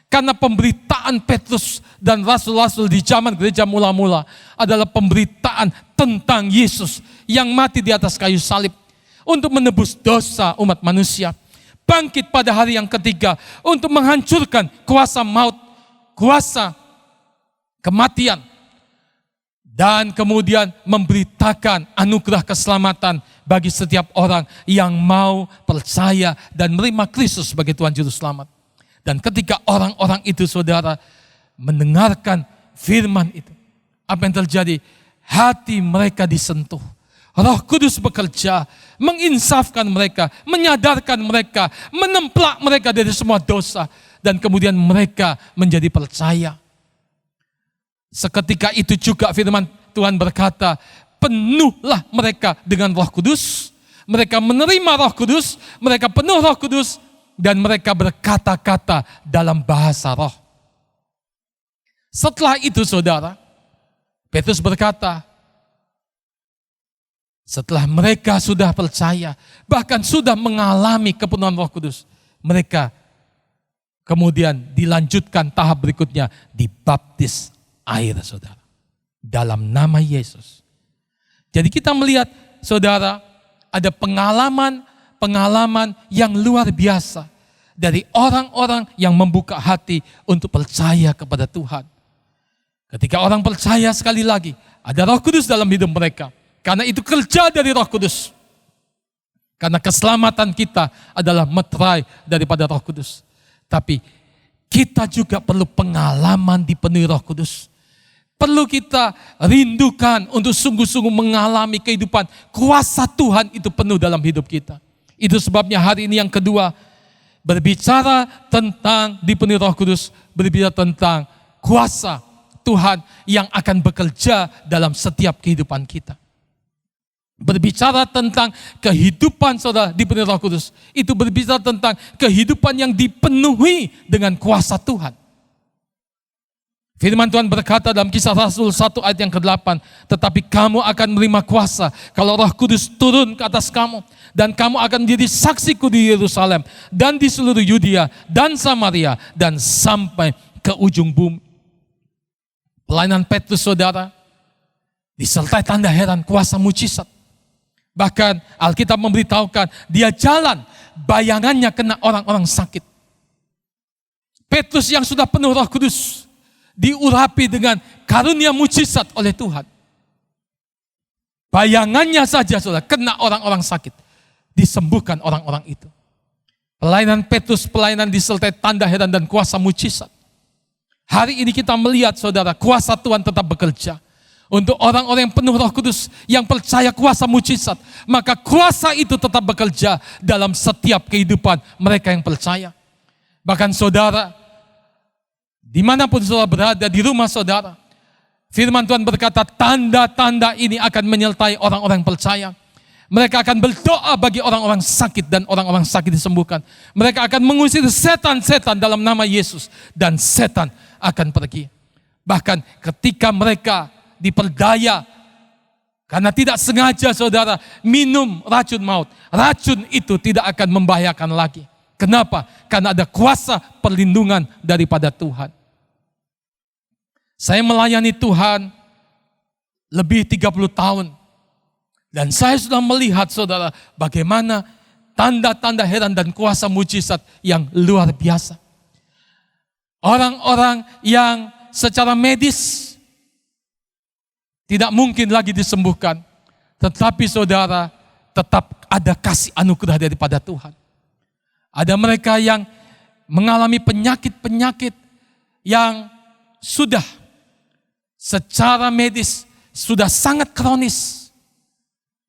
Karena pemberitaan Petrus dan rasul-rasul di zaman gereja mula-mula adalah pemberitaan tentang Yesus yang mati di atas kayu salib untuk menebus dosa umat manusia. Bangkit pada hari yang ketiga untuk menghancurkan kuasa maut, kuasa kematian. Dan kemudian memberitakan anugerah keselamatan bagi setiap orang yang mau percaya dan menerima Kristus sebagai Tuhan Juru Selamat. Dan ketika orang-orang itu saudara mendengarkan firman itu, apa yang terjadi? Hati mereka disentuh. Roh Kudus bekerja, menginsafkan mereka, menyadarkan mereka, menemplak mereka dari semua dosa. Dan kemudian mereka menjadi percaya. Seketika itu juga firman Tuhan berkata, penuhlah mereka dengan Roh Kudus. Mereka menerima Roh Kudus, mereka penuh Roh Kudus, dan mereka berkata-kata dalam bahasa roh. Setelah itu saudara, Petrus berkata, setelah mereka sudah percaya, bahkan sudah mengalami kepenuhan Roh Kudus, mereka kemudian dilanjutkan tahap berikutnya, dibaptis air saudara, dalam nama Yesus. Jadi kita melihat saudara, ada pengalaman yang luar biasa dari orang-orang yang membuka hati untuk percaya kepada Tuhan. Ketika orang percaya, sekali lagi ada Roh Kudus dalam hidup mereka. Karena itu kerja dari Roh Kudus. Karena keselamatan kita adalah meterai daripada Roh Kudus. Tapi kita juga perlu pengalaman dipenuhi Roh Kudus. Perlu kita rindukan untuk sungguh-sungguh mengalami kehidupan kuasa Tuhan itu penuh dalam hidup kita. Itu sebabnya hari ini yang kedua, berbicara tentang dipenuhi Roh Kudus, berbicara tentang kuasa Tuhan yang akan bekerja dalam setiap kehidupan kita. Berbicara tentang kehidupan saudara dipenuhi Roh Kudus, itu berbicara tentang kehidupan yang dipenuhi dengan kuasa Tuhan. Firman Tuhan berkata dalam Kisah Rasul 1 ayat yang ke-8, tetapi kamu akan menerima kuasa kalau Roh Kudus turun ke atas kamu, dan kamu akan menjadi saksiku di Yerusalem dan di seluruh Yudea dan Samaria dan sampai ke ujung bumi. Pelayanan Petrus saudara disertai tanda heran, kuasa mujizat. Bahkan Alkitab memberitahukan dia jalan bayangannya kena orang-orang sakit. Petrus yang sudah penuh Roh Kudus diurapi dengan karunia mujizat oleh Tuhan. Bayangannya saja saudara kena orang-orang sakit, disembuhkan orang-orang itu. Pelayanan Petrus, pelayanan disertai tanda heran dan kuasa mujizat. Hari ini kita melihat saudara, kuasa Tuhan tetap bekerja. Untuk orang-orang yang penuh Roh Kudus, yang percaya kuasa mujizat, maka kuasa itu tetap bekerja dalam setiap kehidupan mereka yang percaya. Bahkan saudara, dimanapun saudara berada, di rumah saudara, firman Tuhan berkata, tanda-tanda ini akan menyertai orang-orang percaya. Mereka akan berdoa bagi orang-orang sakit dan orang-orang sakit disembuhkan. Mereka akan mengusir setan-setan dalam nama Yesus dan setan akan pergi. Bahkan ketika mereka diperdaya karena tidak sengaja saudara minum racun maut, racun itu tidak akan membahayakan lagi. Kenapa? Karena ada kuasa perlindungan daripada Tuhan. Saya melayani Tuhan lebih 30 tahun. Dan saya sudah melihat saudara bagaimana tanda-tanda heran dan kuasa mujizat yang luar biasa. Orang-orang yang secara medis tidak mungkin lagi disembuhkan. Tetapi saudara tetap ada kasih anugerah daripada Tuhan. Ada mereka yang mengalami penyakit-penyakit yang sudah secara medis sudah sangat kronis.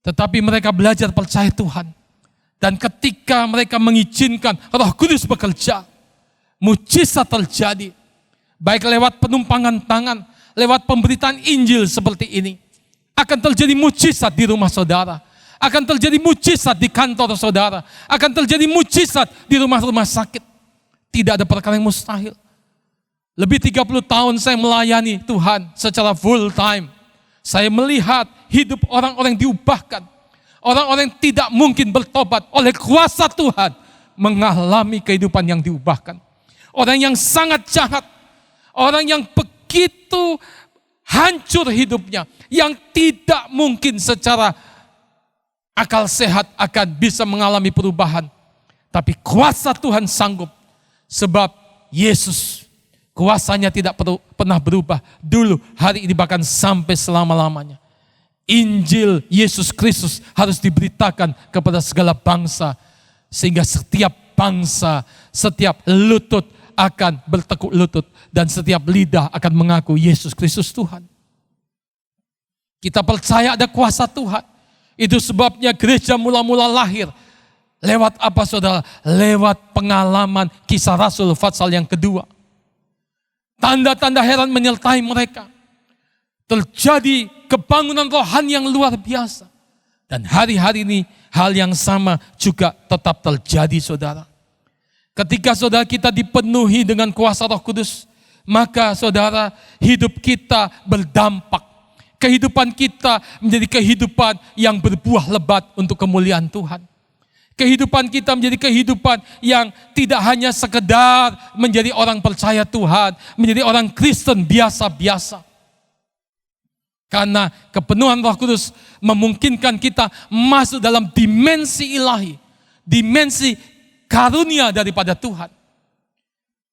Tetapi mereka belajar percaya Tuhan. Dan ketika mereka mengizinkan Roh Kudus bekerja, mujizat terjadi. Baik lewat penumpangan tangan, lewat pemberitaan Injil seperti ini. Akan terjadi mujizat di rumah saudara. Akan terjadi mujizat di kantor saudara. Akan terjadi mujizat di rumah-rumah sakit. Tidak ada perkara yang mustahil. Lebih 30 tahun saya melayani Tuhan secara full time. Saya melihat hidup orang-orang diubahkan. Orang-orang yang tidak mungkin bertobat oleh kuasa Tuhan mengalami kehidupan yang diubahkan. Orang yang sangat jahat, orang yang begitu hancur hidupnya, yang tidak mungkin secara akal sehat akan bisa mengalami perubahan. Tapi kuasa Tuhan sanggup, sebab Yesus kuasanya tidak pernah berubah. Dulu, hari ini, bahkan sampai selama-lamanya. Injil Yesus Kristus harus diberitakan kepada segala bangsa. Sehingga setiap bangsa, setiap lutut akan bertekuk lutut. Dan setiap lidah akan mengaku Yesus Kristus Tuhan. Kita percaya ada kuasa Tuhan. Itu sebabnya gereja mula-mula lahir. Lewat apa saudara? Lewat pengalaman Kisah Rasul Fatsal yang kedua. Tanda-tanda heran menyertai mereka. Terjadi kebangunan rohani yang luar biasa. Dan hari-hari ini hal yang sama juga tetap terjadi saudara. Ketika saudara kita dipenuhi dengan kuasa Roh Kudus, maka saudara hidup kita berdampak. Kehidupan kita menjadi kehidupan yang berbuah lebat untuk kemuliaan Tuhan. Kehidupan kita menjadi kehidupan yang tidak hanya sekedar menjadi orang percaya Tuhan, menjadi orang Kristen biasa-biasa. Karena kepenuhan Roh Kudus memungkinkan kita masuk dalam dimensi ilahi, dimensi karunia daripada Tuhan.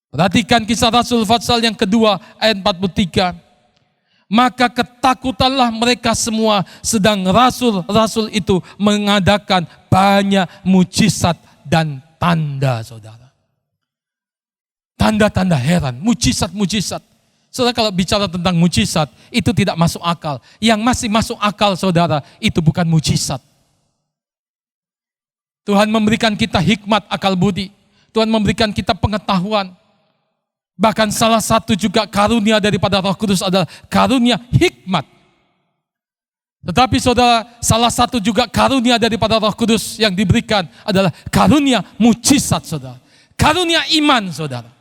Perhatikan Kisah Rasul Fatsal yang kedua ayat 43. Maka ketakutanlah mereka semua, sedang rasul-rasul itu mengadakan banyak mujizat dan tanda saudara. Tanda-tanda heran, mujizat-mujizat. Saudara kalau bicara tentang mujizat, itu tidak masuk akal. Yang masih masuk akal saudara, itu bukan mujizat. Tuhan memberikan kita hikmat akal budi. Tuhan memberikan kita pengetahuan. Bahkan salah satu juga karunia daripada Roh Kudus adalah karunia hikmat. Tetapi saudara, salah satu juga karunia daripada Roh Kudus yang diberikan adalah karunia mujizat saudara. Karunia iman saudara.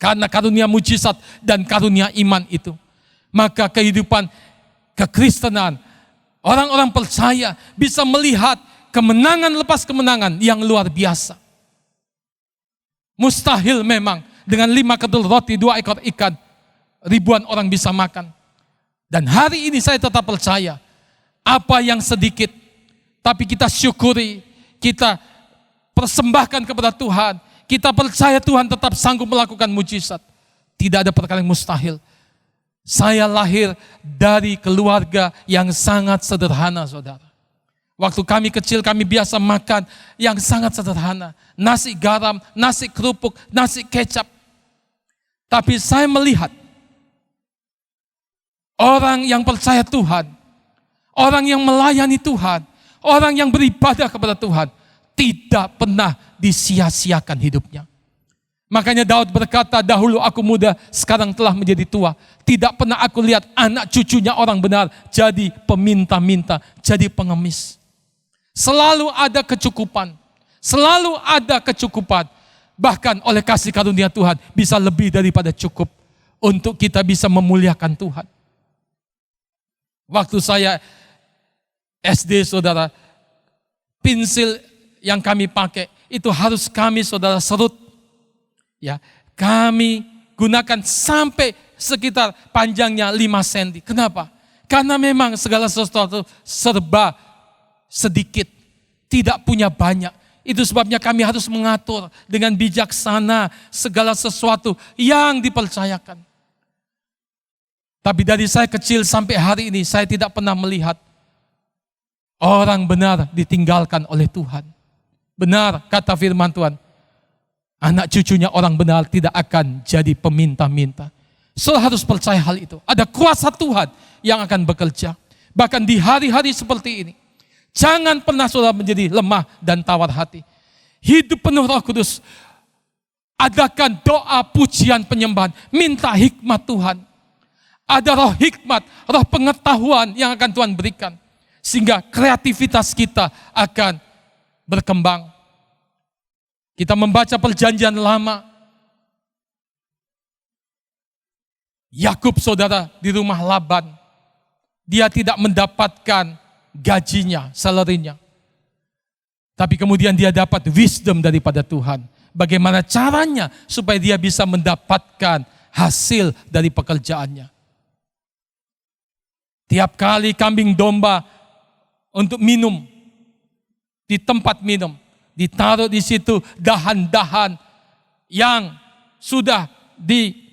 Karena karunia mujizat dan karunia iman itu, maka kehidupan kekristenan, orang-orang percaya bisa melihat kemenangan lepas kemenangan yang luar biasa. Mustahil memang dengan 5 kedul roti, 2 ekor ikan, ribuan orang bisa makan. Dan hari ini saya tetap percaya, apa yang sedikit, tapi kita syukuri, kita persembahkan kepada Tuhan. Kita percaya Tuhan tetap sanggup melakukan mujizat. Tidak ada perkara yang mustahil. Saya lahir dari keluarga yang sangat sederhana, saudara. Waktu kami kecil, kami biasa makan yang sangat sederhana. Nasi garam, nasi kerupuk, nasi kecap. Tapi saya melihat orang yang percaya Tuhan, orang yang melayani Tuhan, orang yang beribadah kepada Tuhan, tidak pernah disia-siakan hidupnya. Makanya Daud berkata, dahulu aku muda, sekarang telah menjadi tua. Tidak pernah aku lihat anak cucunya orang benar jadi peminta-minta, jadi pengemis. Selalu ada kecukupan. Selalu ada kecukupan. Bahkan oleh kasih karunia Tuhan bisa lebih daripada cukup untuk kita bisa memuliakan Tuhan. Waktu saya SD, saudara, pensil yang kami pakai itu harus kami, saudara, serut. Ya, kami gunakan sampai sekitar panjangnya 5 cm. Kenapa? Karena memang segala sesuatu serba sedikit, tidak punya banyak. Itu sebabnya kami harus mengatur dengan bijaksana segala sesuatu yang dipercayakan. Tapi dari saya kecil sampai hari ini, saya tidak pernah melihat orang benar ditinggalkan oleh Tuhan. Benar kata firman Tuhan, anak cucunya orang benar tidak akan jadi peminta-minta. Saudara harus percaya hal itu. Ada kuasa Tuhan yang akan bekerja. Bahkan di hari-hari seperti ini, jangan pernah saudara menjadi lemah dan tawar hati. Hidup penuh Roh Kudus. Adakan doa, pujian, penyembahan. Minta hikmat Tuhan. Ada roh hikmat, roh pengetahuan yang akan Tuhan berikan. Sehingga kreativitas kita akan berkembang. Kita membaca perjanjian lama. Yakub, saudara, di rumah Laban. Dia tidak mendapatkan gajinya, salarinya. Tapi kemudian dia dapat wisdom daripada Tuhan. Bagaimana caranya supaya dia bisa mendapatkan hasil dari pekerjaannya. Tiap kali kambing domba untuk minum di tempat minum, ditaruh di situ dahan-dahan yang sudah dibuat,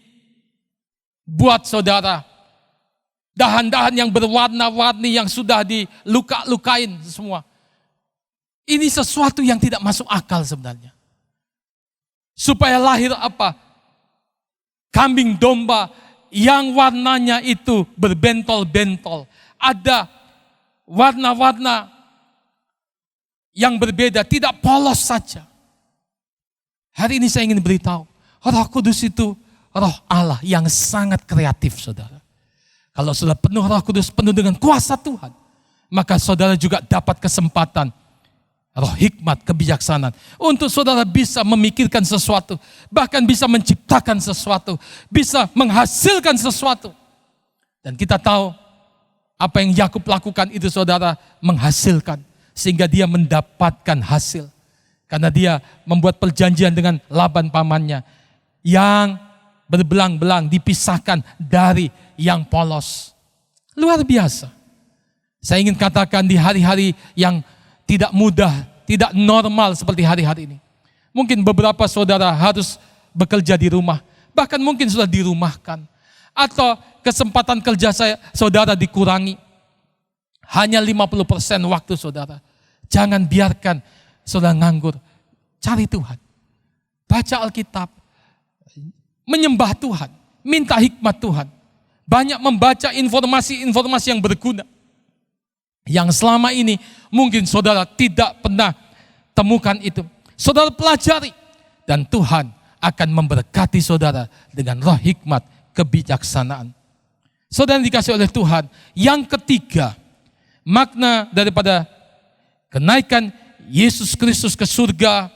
saudara. Dahan-dahan yang berwarna-warni yang sudah diluka-lukain semua. Ini sesuatu yang tidak masuk akal sebenarnya. Supaya lahir apa? Kambing domba yang warnanya itu berbentol-bentol. Ada warna-warna yang berbeda, tidak polos saja. Hari ini saya ingin beritahu, Roh Kudus itu Roh Allah yang sangat kreatif, saudara. Kalau saudara penuh Roh Kudus, penuh dengan kuasa Tuhan, maka saudara juga dapat kesempatan, roh hikmat, kebijaksanaan, untuk saudara bisa memikirkan sesuatu, bahkan bisa menciptakan sesuatu, bisa menghasilkan sesuatu. Dan kita tahu apa yang Yakub lakukan itu, saudara, menghasilkan, sehingga dia mendapatkan hasil. Karena dia membuat perjanjian dengan Laban pamannya, yang berbelang-belang dipisahkan dari yang polos. Luar biasa. Saya ingin katakan di hari-hari yang tidak mudah, tidak normal seperti hari-hari ini. Mungkin beberapa saudara harus bekerja di rumah. Bahkan mungkin sudah dirumahkan. Atau kesempatan kerja saudara dikurangi. Hanya 50% waktu saudara. Jangan biarkan saudara nganggur. Cari Tuhan. Baca Alkitab. Menyembah Tuhan. Minta hikmat Tuhan. Banyak membaca informasi-informasi yang berguna. Yang selama ini mungkin saudara tidak pernah temukan itu. Saudara pelajari. Dan Tuhan akan memberkati saudara dengan roh hikmat, kebijaksanaan. Saudara yang dikasih oleh Tuhan. Yang ketiga, makna daripada kenaikan Yesus Kristus ke surga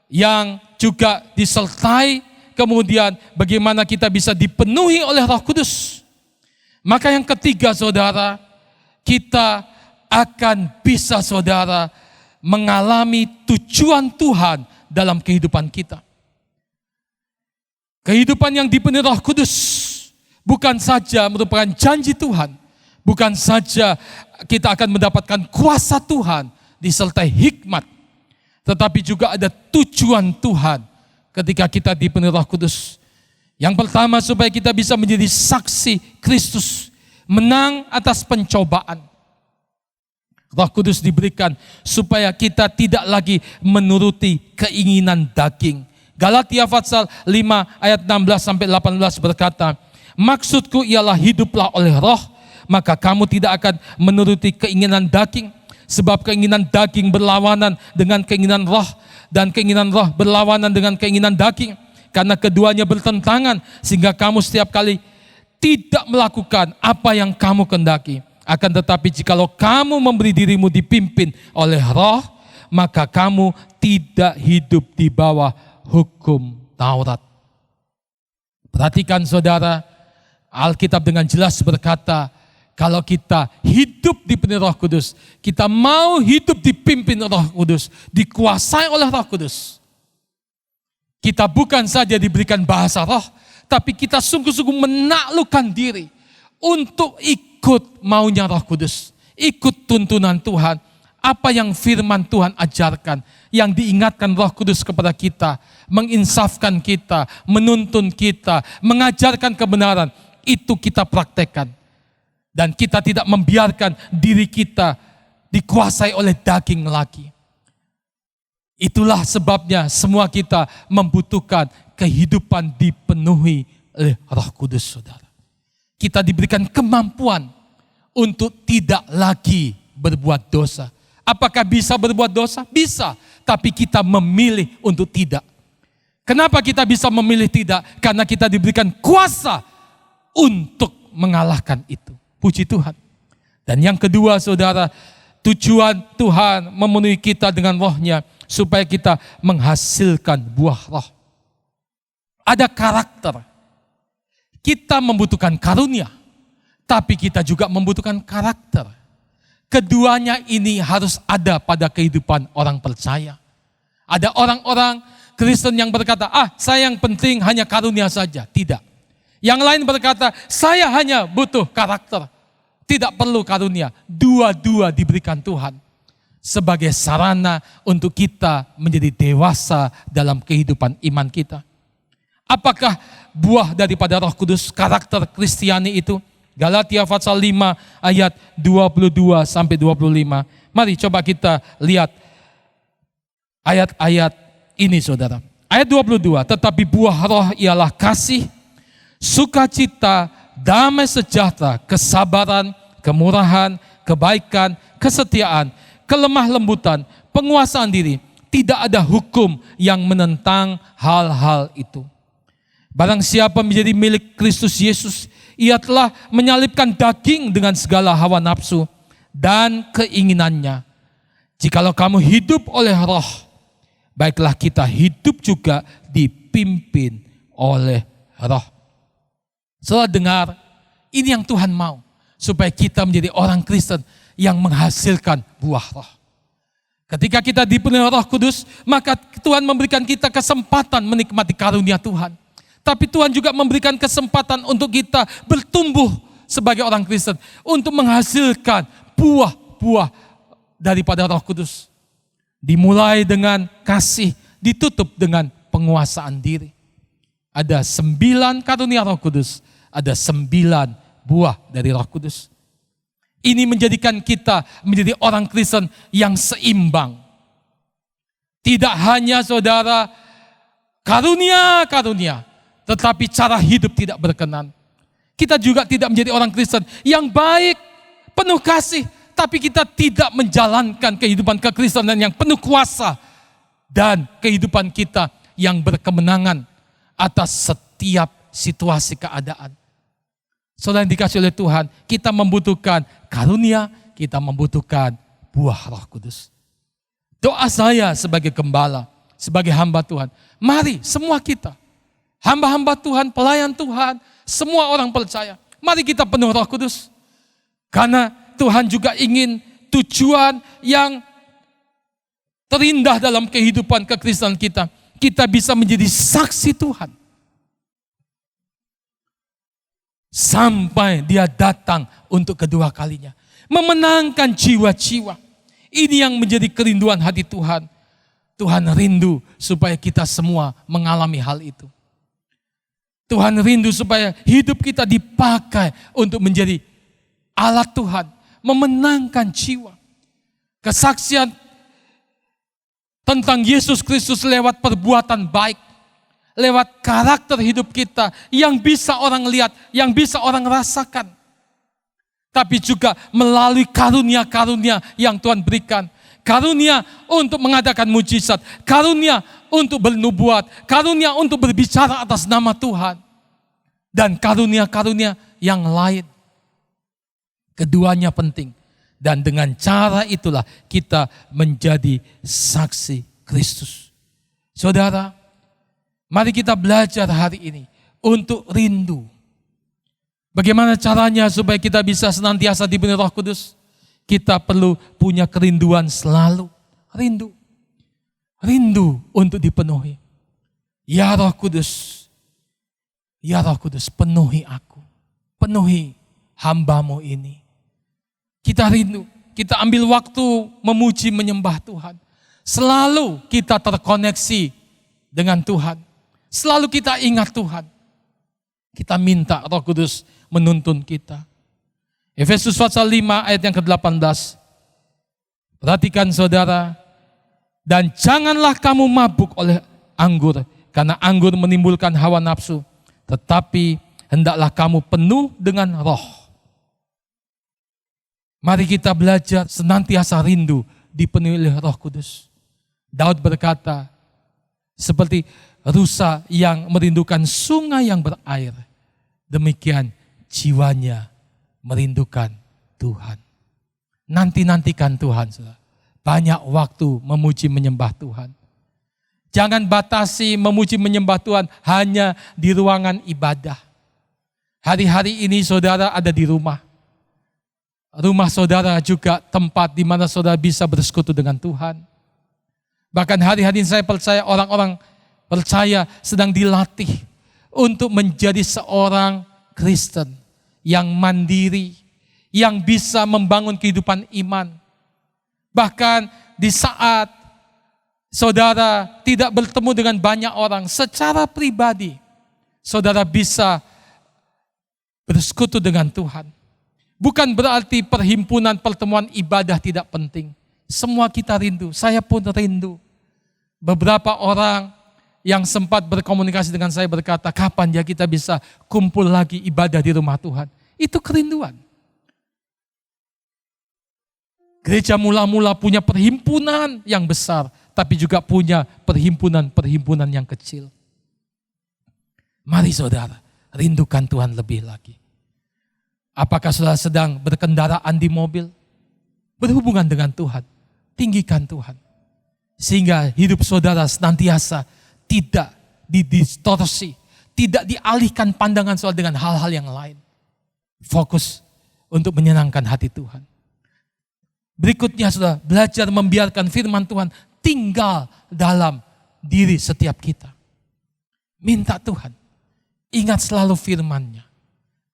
yang juga disertai kemudian bagaimana kita bisa dipenuhi oleh Roh Kudus. Maka yang ketiga, saudara, kita akan bisa, saudara, mengalami tujuan Tuhan dalam kehidupan kita. Kehidupan yang dipenuhi Roh Kudus bukan saja merupakan janji Tuhan, bukan saja kita akan mendapatkan kuasa Tuhan disertai hikmat, Tetapi juga ada tujuan Tuhan ketika kita dipenuhi Roh Kudus. Yang pertama, supaya kita bisa menjadi saksi Kristus, menang atas pencobaan. Roh Kudus diberikan supaya kita tidak lagi menuruti keinginan daging. Galatia pasal 5 ayat 16 sampai 18 berkata, maksudku ialah hiduplah oleh roh, maka kamu tidak akan menuruti keinginan daging. Sebab keinginan daging berlawanan dengan keinginan roh, dan keinginan roh berlawanan dengan keinginan daging. Karena keduanya bertentangan, sehingga kamu setiap kali tidak melakukan apa yang kamu kehendaki. Akan tetapi jikalau kamu memberi dirimu dipimpin oleh roh, maka kamu tidak hidup di bawah hukum Taurat. Perhatikan saudara, Alkitab dengan jelas berkata, kalau kita hidup dipenuhi Roh Kudus, kita mau hidup dipimpin Roh Kudus, dikuasai oleh Roh Kudus. Kita bukan saja diberikan bahasa roh, tapi kita sungguh-sungguh menaklukkan diri untuk ikut maunya Roh Kudus, ikut tuntunan Tuhan, apa yang firman Tuhan ajarkan, yang diingatkan Roh Kudus kepada kita, menginsafkan kita, menuntun kita, mengajarkan kebenaran, itu kita praktekkan. Dan kita tidak membiarkan diri kita dikuasai oleh daging lagi. Itulah sebabnya semua kita membutuhkan kehidupan dipenuhi oleh Roh Kudus, saudara. Kita diberikan kemampuan untuk tidak lagi berbuat dosa. Apakah bisa berbuat dosa? Bisa, tapi kita memilih untuk tidak. Kenapa kita bisa memilih tidak? Karena kita diberikan kuasa untuk mengalahkan itu. Puji Tuhan. Dan yang kedua, saudara, tujuan Tuhan memenuhi kita dengan rohnya supaya kita menghasilkan buah roh. Ada karakter. Kita membutuhkan karunia, tapi kita juga membutuhkan karakter. Keduanya ini harus ada pada kehidupan orang percaya. Ada orang-orang Kristen yang berkata, saya yang penting hanya karunia saja. Tidak. Yang lain berkata, saya hanya butuh karakter. Tidak perlu karunia. Dua-dua diberikan Tuhan sebagai sarana untuk kita menjadi dewasa dalam kehidupan iman kita. Apakah buah daripada Roh Kudus, karakter Kristiani itu? Galatia pasal 5 ayat 22 sampai 25. Mari coba kita lihat ayat-ayat ini, saudara. Ayat 22, tetapi buah roh ialah kasih, sukacita, damai sejahtera, kesabaran, kemurahan, kebaikan, kesetiaan, kelemah lembutan, penguasaan diri. Tidak ada hukum yang menentang hal-hal itu. Barang siapa menjadi milik Kristus Yesus, ia telah menyalibkan daging dengan segala hawa nafsu dan keinginannya. Jikalau kamu hidup oleh roh, baiklah kita hidup juga dipimpin oleh roh. Saudara dengar, ini yang Tuhan mau. Supaya kita menjadi orang Kristen yang menghasilkan buah roh. Ketika kita dipenuhi Roh Kudus, maka Tuhan memberikan kita kesempatan menikmati karunia Tuhan. Tapi Tuhan juga memberikan kesempatan untuk kita bertumbuh sebagai orang Kristen. Untuk menghasilkan buah-buah daripada Roh Kudus. Dimulai dengan kasih, ditutup dengan penguasaan diri. Ada 9 karunia Roh Kudus, ada 9 buah dari Roh Kudus. Ini menjadikan kita menjadi orang Kristen yang seimbang. Tidak hanya saudara karunia-karunia, tetapi cara hidup tidak berkenan. Kita juga tidak menjadi orang Kristen yang baik, penuh kasih, tapi kita tidak menjalankan kehidupan kekristenan yang penuh kuasa dan kehidupan kita yang berkemenangan atas setiap situasi keadaan. Saudara yang dikasih oleh Tuhan, kita membutuhkan karunia, kita membutuhkan buah Roh Kudus. Doa saya sebagai gembala, sebagai hamba Tuhan, mari semua kita, hamba-hamba Tuhan, pelayan Tuhan, semua orang percaya, mari kita penuh Roh Kudus. Karena Tuhan juga ingin tujuan yang terindah dalam kehidupan kekristenan kita. Kita bisa menjadi saksi Tuhan. Sampai dia datang untuk kedua kalinya. Memenangkan jiwa-jiwa. Ini yang menjadi kerinduan hati Tuhan. Tuhan rindu supaya kita semua mengalami hal itu. Tuhan rindu supaya hidup kita dipakai untuk menjadi alat Tuhan, memenangkan jiwa. Kesaksian tentang Yesus Kristus lewat perbuatan baik, lewat karakter hidup kita yang bisa orang lihat, yang bisa orang rasakan. Tapi juga melalui karunia-karunia yang Tuhan berikan. Karunia untuk mengadakan mujizat, karunia untuk bernubuat, karunia untuk berbicara atas nama Tuhan, dan karunia-karunia yang lain. Keduanya penting, dan dengan cara itulah kita menjadi saksi Kristus. Saudara, mari kita belajar hari ini untuk rindu. Bagaimana caranya supaya kita bisa senantiasa dipenuhi Roh Kudus? Kita perlu punya kerinduan selalu. Rindu. Rindu untuk dipenuhi. Ya Roh Kudus. Ya Roh Kudus, penuhi aku. Penuhi hamba-Mu ini. Kita rindu. Kita ambil waktu memuji menyembah Tuhan. Selalu kita terkoneksi dengan Tuhan. Selalu kita ingat Tuhan. Kita minta Roh Kudus menuntun kita. Efesus pasal 5 ayat yang ke-18. Perhatikan saudara. Dan janganlah kamu mabuk oleh anggur, karena anggur menimbulkan hawa nafsu. Tetapi hendaklah kamu penuh dengan roh. Mari kita belajar senantiasa rindu dipenuhi oleh Roh Kudus. Daud berkata, seperti rusa yang merindukan sungai yang berair, demikian jiwanya merindukan Tuhan. Nanti-nantikan Tuhan. Banyak waktu memuji menyembah Tuhan. Jangan batasi memuji menyembah Tuhan hanya di ruangan ibadah. Hari-hari ini saudara ada di rumah. Rumah saudara juga tempat di mana saudara bisa bersekutu dengan Tuhan. Bahkan hari-hari ini saya percaya orang-orang percaya sedang dilatih untuk menjadi seorang Kristen yang mandiri, yang bisa membangun kehidupan iman. Bahkan di saat saudara tidak bertemu dengan banyak orang, secara pribadi saudara bisa bersekutu dengan Tuhan. Bukan berarti perhimpunan pertemuan ibadah tidak penting. Semua kita rindu, saya pun rindu. Beberapa orang yang sempat berkomunikasi dengan saya berkata, kapan ya kita bisa kumpul lagi ibadah di rumah Tuhan. Itu kerinduan. Gereja mula-mula punya perhimpunan yang besar, tapi juga punya perhimpunan-perhimpunan yang kecil. Mari saudara, rindukan Tuhan lebih lagi. Apakah saudara sedang berkendaraan di mobil? Berhubungan dengan Tuhan, tinggikan Tuhan. Sehingga hidup saudara senantiasa tidak didistorsi, tidak dialihkan pandangan saudara dengan hal-hal yang lain. Fokus untuk menyenangkan hati Tuhan. Berikutnya saudara, belajar membiarkan firman Tuhan tinggal dalam diri setiap kita. Minta Tuhan, ingat selalu firman-Nya.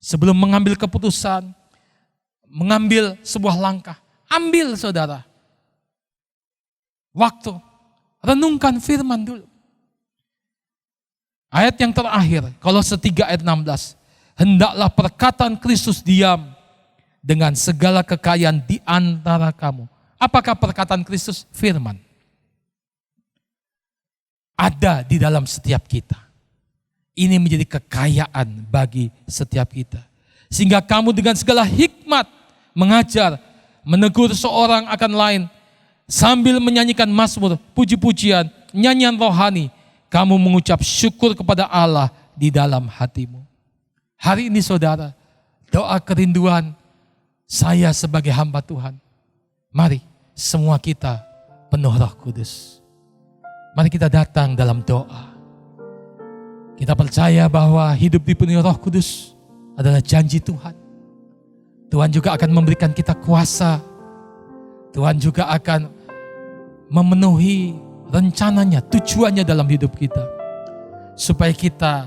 Sebelum mengambil keputusan, mengambil sebuah langkah, ambil saudara waktu, renungkan firman dulu. Ayat yang terakhir, Kolose 3 ayat 16. Hendaklah perkataan Kristus diam dengan segala kekayaan di antara kamu. Apakah perkataan Kristus? Firman. Ada di dalam setiap kita. Ini menjadi kekayaan bagi setiap kita. Sehingga kamu dengan segala hikmat mengajar, menegur seorang akan lain, sambil menyanyikan mazmur, puji-pujian, nyanyian rohani, kamu mengucap syukur kepada Allah di dalam hatimu. Hari ini saudara, doa kerinduan saya sebagai hamba Tuhan. Mari semua kita penuh Roh Kudus. Mari kita datang dalam doa. Kita percaya bahwa hidup dipenuhi Roh Kudus adalah janji Tuhan. Tuhan juga akan memberikan kita kuasa. Tuhan juga akan memenuhi rencananya, tujuannya dalam hidup kita. Supaya kita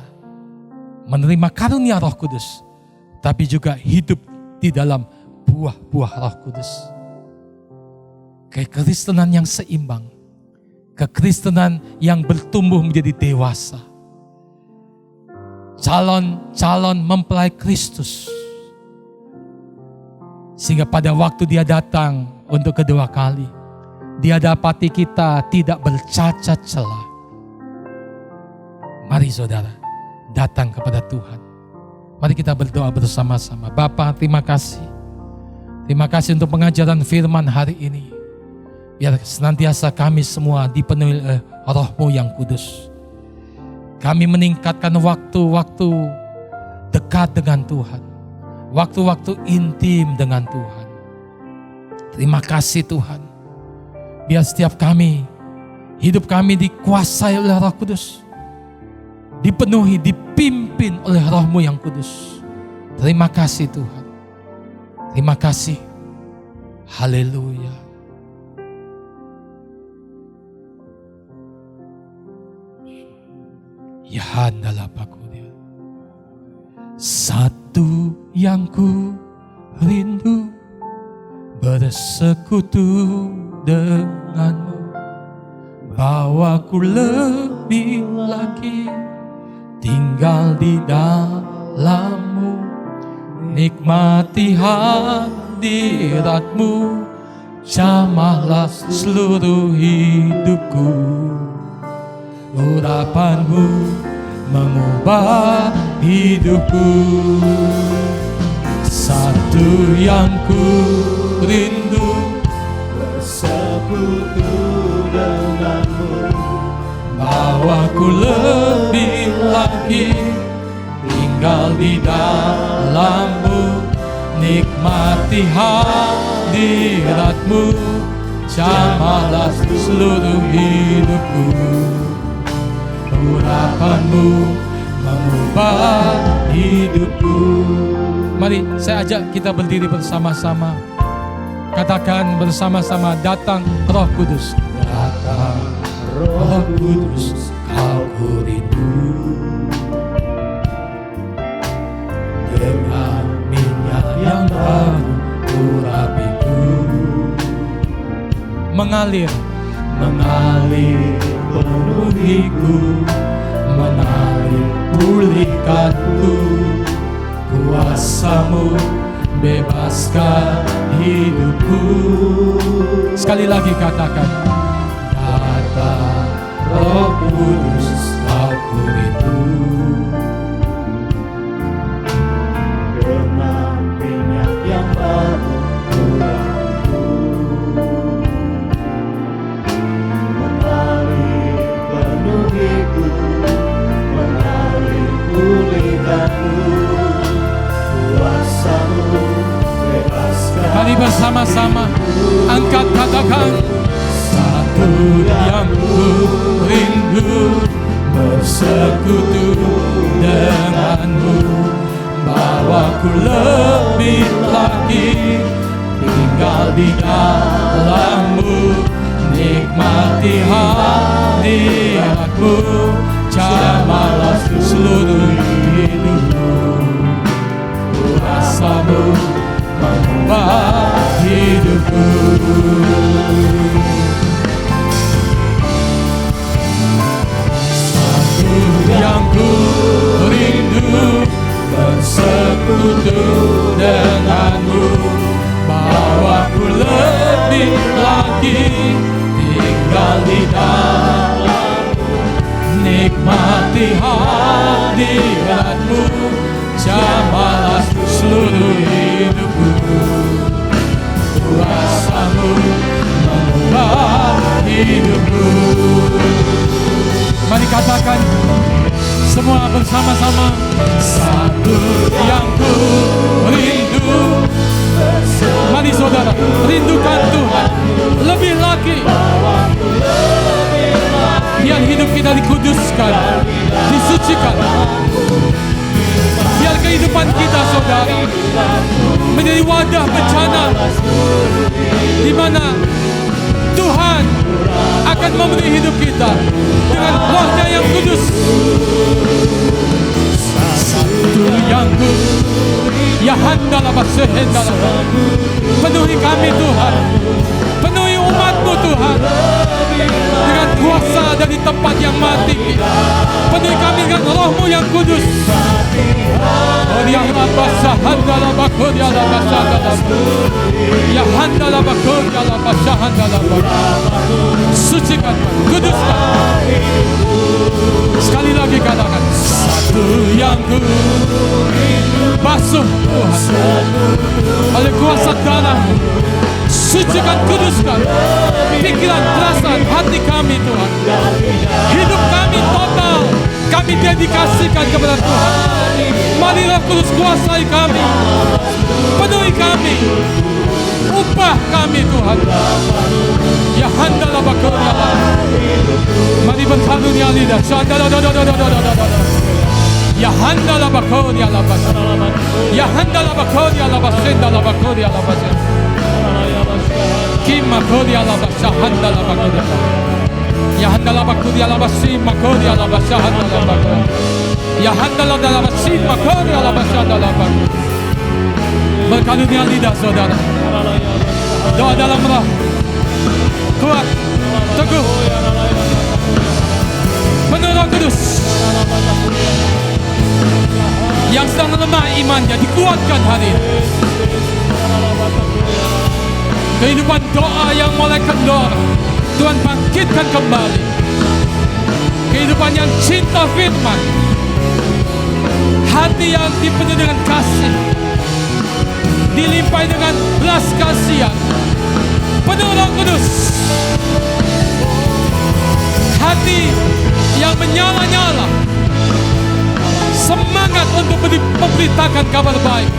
menerima karunia Roh Kudus, tapi juga hidup di dalam buah-buah Roh Kudus. Kekristenan yang seimbang, kekristenan yang bertumbuh menjadi dewasa. Calon-calon mempelai Kristus. Sehingga pada waktu dia datang untuk kedua kali, dia dapati kita tidak bercacat celah. Mari saudara, datang kepada Tuhan. Mari kita berdoa bersama-sama. Bapa, terima kasih. Terima kasih untuk pengajaran firman hari ini. Biar senantiasa kami semua dipenuhi oleh Roh-Mu yang kudus. Kami meningkatkan waktu-waktu dekat dengan Tuhan. Waktu-waktu intim dengan Tuhan. Terima kasih Tuhan. Biar setiap kami, hidup kami dikuasai oleh Roh Kudus. Dipenuhi, dipimpin oleh Roh-Mu yang kudus. Terima kasih Tuhan. Terima kasih. Haleluya. Ya handalah pakudia. Satu yang ku rindu, bersekutu denganmu. Bawaku lebih lagi tinggal di dalammu. Nikmati hadiratmu, jamahlah seluruh hidupku. Urapanmu mengubah hidupku. Satu yang ku rindu, bersekutu denganmu. bawaku lebih lagi tinggal di dalammu. Nikmati hadiratmu, jamahlah seluruh hidupku. Urapanmu mengubah hidupku. Mari saya ajak kita berdiri bersama-sama. Katakan bersama-sama, datang Roh Kudus. Datang Roh Kudus, kau ku rindu. Dengan minyak yang baru urapiku. Mengalir penuhiku, mengalir pulihkanku. Kuasamu bebaskan hidupku. Sekali lagi katakan, datang Roh Kudus, kau ku rindu. Dengan minyak yang baru urapiku. Mengalir penuhiku, mengalir pulihkanku. Kuasamu bebaskan. Mari bersama-sama angkat katakan, satu yang ku rindu, bersekutu denganmu. Bawaku lebih lagi tinggal di dalammu. Nikmati hadiratmu, jamahlah seluruh hidupku. Kuasamu mengubah hidupku. Satu yang ku rindu, bersekutu denganmu. Bawaku lebih lagi tinggal di dalammu. Nikmati hadiratmu, jamahlah seluruh hidupku. Kuasamu mengubah hidupku. Mari katakan semua bersama-sama, satu yang ku rindu. Mari saudara, rindukan Tuhan lebih lagi. Biar hidup kita dikuduskan, disucikan. Biar kehidupan kita saudara menjadi wadah bencana, di mana Tuhan akan memberi hidup kita dengan Roh-Nya yang kudus. Satu yang ku, ya handalah basehendalah. Penuhi kami Tuhan, penuhi umat-Mu roh-Mu Tuhan, dengan kuasa dari tempat yang mati. Penuhi kami dengan roh-Mu yang kudus. Sucikan, kuduskan. Sekali lagi katakan, satu yang ku basuh Tuhan oleh kuasa darah. Sucikan, kuduskan pikiran, perasaan, hati kami Tuhan. Hidup kami total kami dedikasikan kepada Tuhan. Mari Roh Kudus kuasai kami, penuhi kami, upah kami Tuhan. Ya handala bakoria. Mari berkarunia lidah. Ya handala bakoria labas. Ya handala bakoria labas. Handala bakoria labas. Kim makoria labas. Handala bakoria. Ya handala bakoria labas. Makoria labas. Handala bakoria. Ya handala labas. Makoria labas. Handala bakoria. Berkarunia lidah saudara. Doa dalam roh. Kuat, teguh, penuh Roh Kudus. Yang sedang lemah imannya dikuatkan hari ini. Kehidupan doa yang mulai kendor, Tuhan bangkitkan kembali. Kehidupan yang cinta firman, hati yang dipenuhi dengan kasih, dilimpahi dengan belas kasihan, penuh Roh Kudus. Hati yang menyala-nyala, semangat untuk memberitakan kabar baik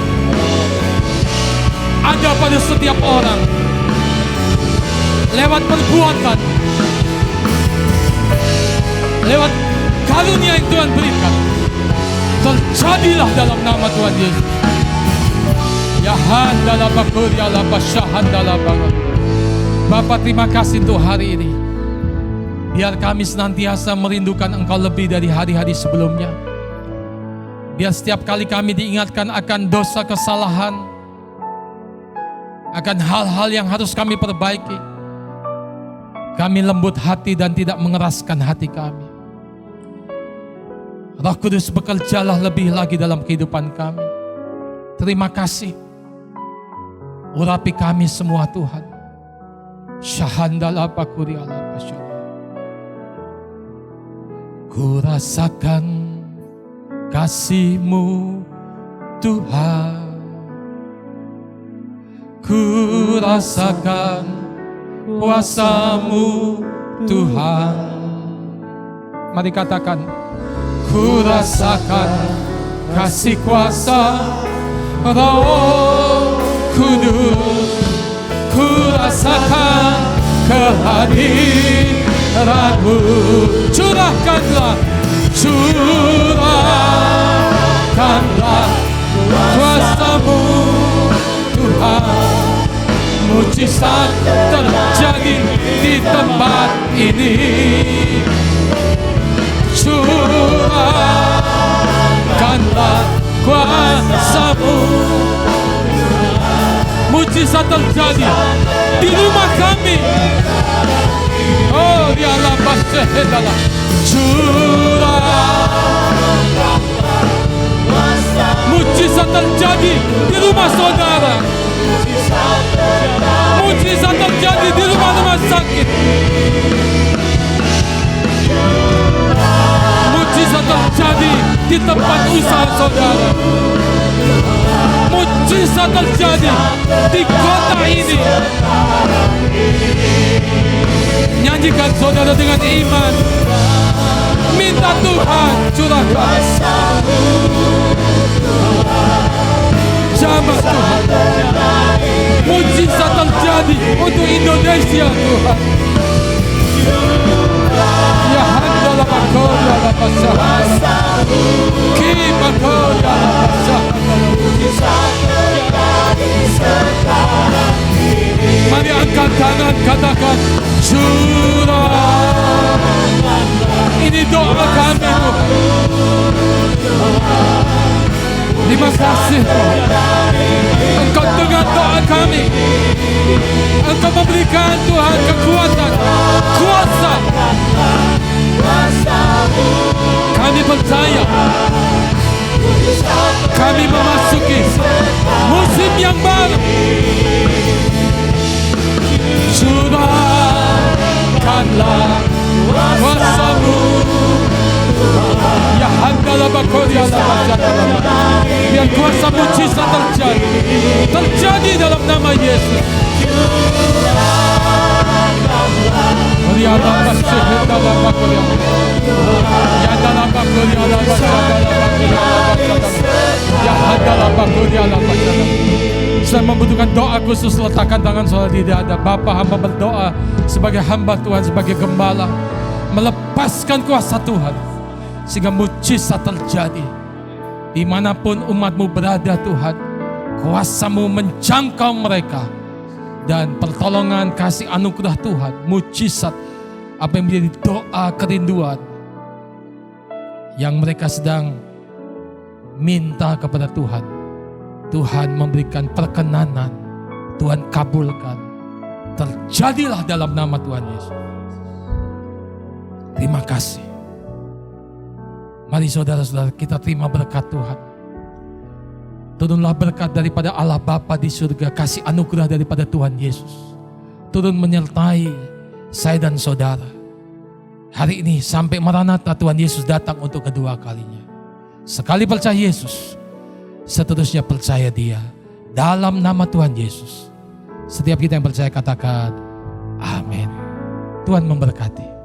ada pada setiap orang. Lewat perbuatan, lewat karunia yang Tuhan berikan, terjadilah dalam nama Tuhan Yesus. Ya handala bakuria la basyahandala bakuria. Bapa, terima kasih untuk hari ini. Biar kami senantiasa merindukan Engkau lebih dari hari-hari sebelumnya. Biar setiap kali kami diingatkan akan dosa kesalahan, akan hal-hal yang harus kami perbaiki, kami lembut hati dan tidak mengeraskan hati kami. Roh Kudus, bekerjalah lebih lagi dalam kehidupan kami. Terima kasih. Urapi kami semua Tuhan. Syahandala pakuriala pasyala. Ku rasakan kasih-Mu Tuhan. Ku rasakan kuasa-Mu Tuhan. Mari katakan, ku rasakan kasih kuasa Roh Kudus. Ku rasakan kehadiran-Mu. Curahkanlah, curahkanlah kuasa-Mu Tuhan. Mujizat terjadi di tempat ini. Curahkanlah kuasa-Mu. Mujizat terjadi di rumah kami. Oh, dialah basyahedalah. Mujizat terjadi di rumah saudara. Mujizat terjadi di rumah-rumah sakit. Mujizat terjadi di tempat usaha saudara. Mujizat terjadi di kota ini. Nyanyikan saudara dengan iman. Minta Tuhan curahkan. Jamah Tuhan. Mujizat terjadi untuk Indonesia Tuhan. Ya handala bakoria la pasah. Ki bakoria la pasah. Mari angkat tangan, katakan curah. Ini doa kami Tuhan. Terima kasih Engkau dengar doa kami. Engkau memberikan Tuhan kekuatan, kuasa. Kami percaya kami memasuki musim yang baru. Curahkanlah kuasa-Mu, ya handala bakoria la. Biar kuasa mujizat terjadi dalam nama Yesus. Ya saya membutuhkan doa khusus, letakkan tangan saudara di dada. Bapa, hamba berdoa sebagai hamba Tuhan, sebagai gembala, melepaskan kuasa Tuhan sehingga mujizat terjadi dimanapun umat-Mu berada. Tuhan, kuasa-Mu menjangkau mereka, dan pertolongan, kasih, anugerah Tuhan, mujizat, apa yang menjadi doa kerinduan yang mereka sedang minta kepada Tuhan, Tuhan memberikan perkenanan, Tuhan kabulkan, terjadilah dalam nama Tuhan Yesus. Terima kasih. Mari saudara-saudara, kita terima berkat Tuhan. Turunlah berkat daripada Allah Bapa di surga, kasih anugerah daripada Tuhan Yesus turun menyertai saya dan saudara hari ini sampai Maranatha Tuhan Yesus datang untuk kedua kalinya. Sekali percaya Yesus, seterusnya percaya Dia. Dalam nama Tuhan Yesus, setiap kita yang percaya katakan amin. Tuhan memberkati.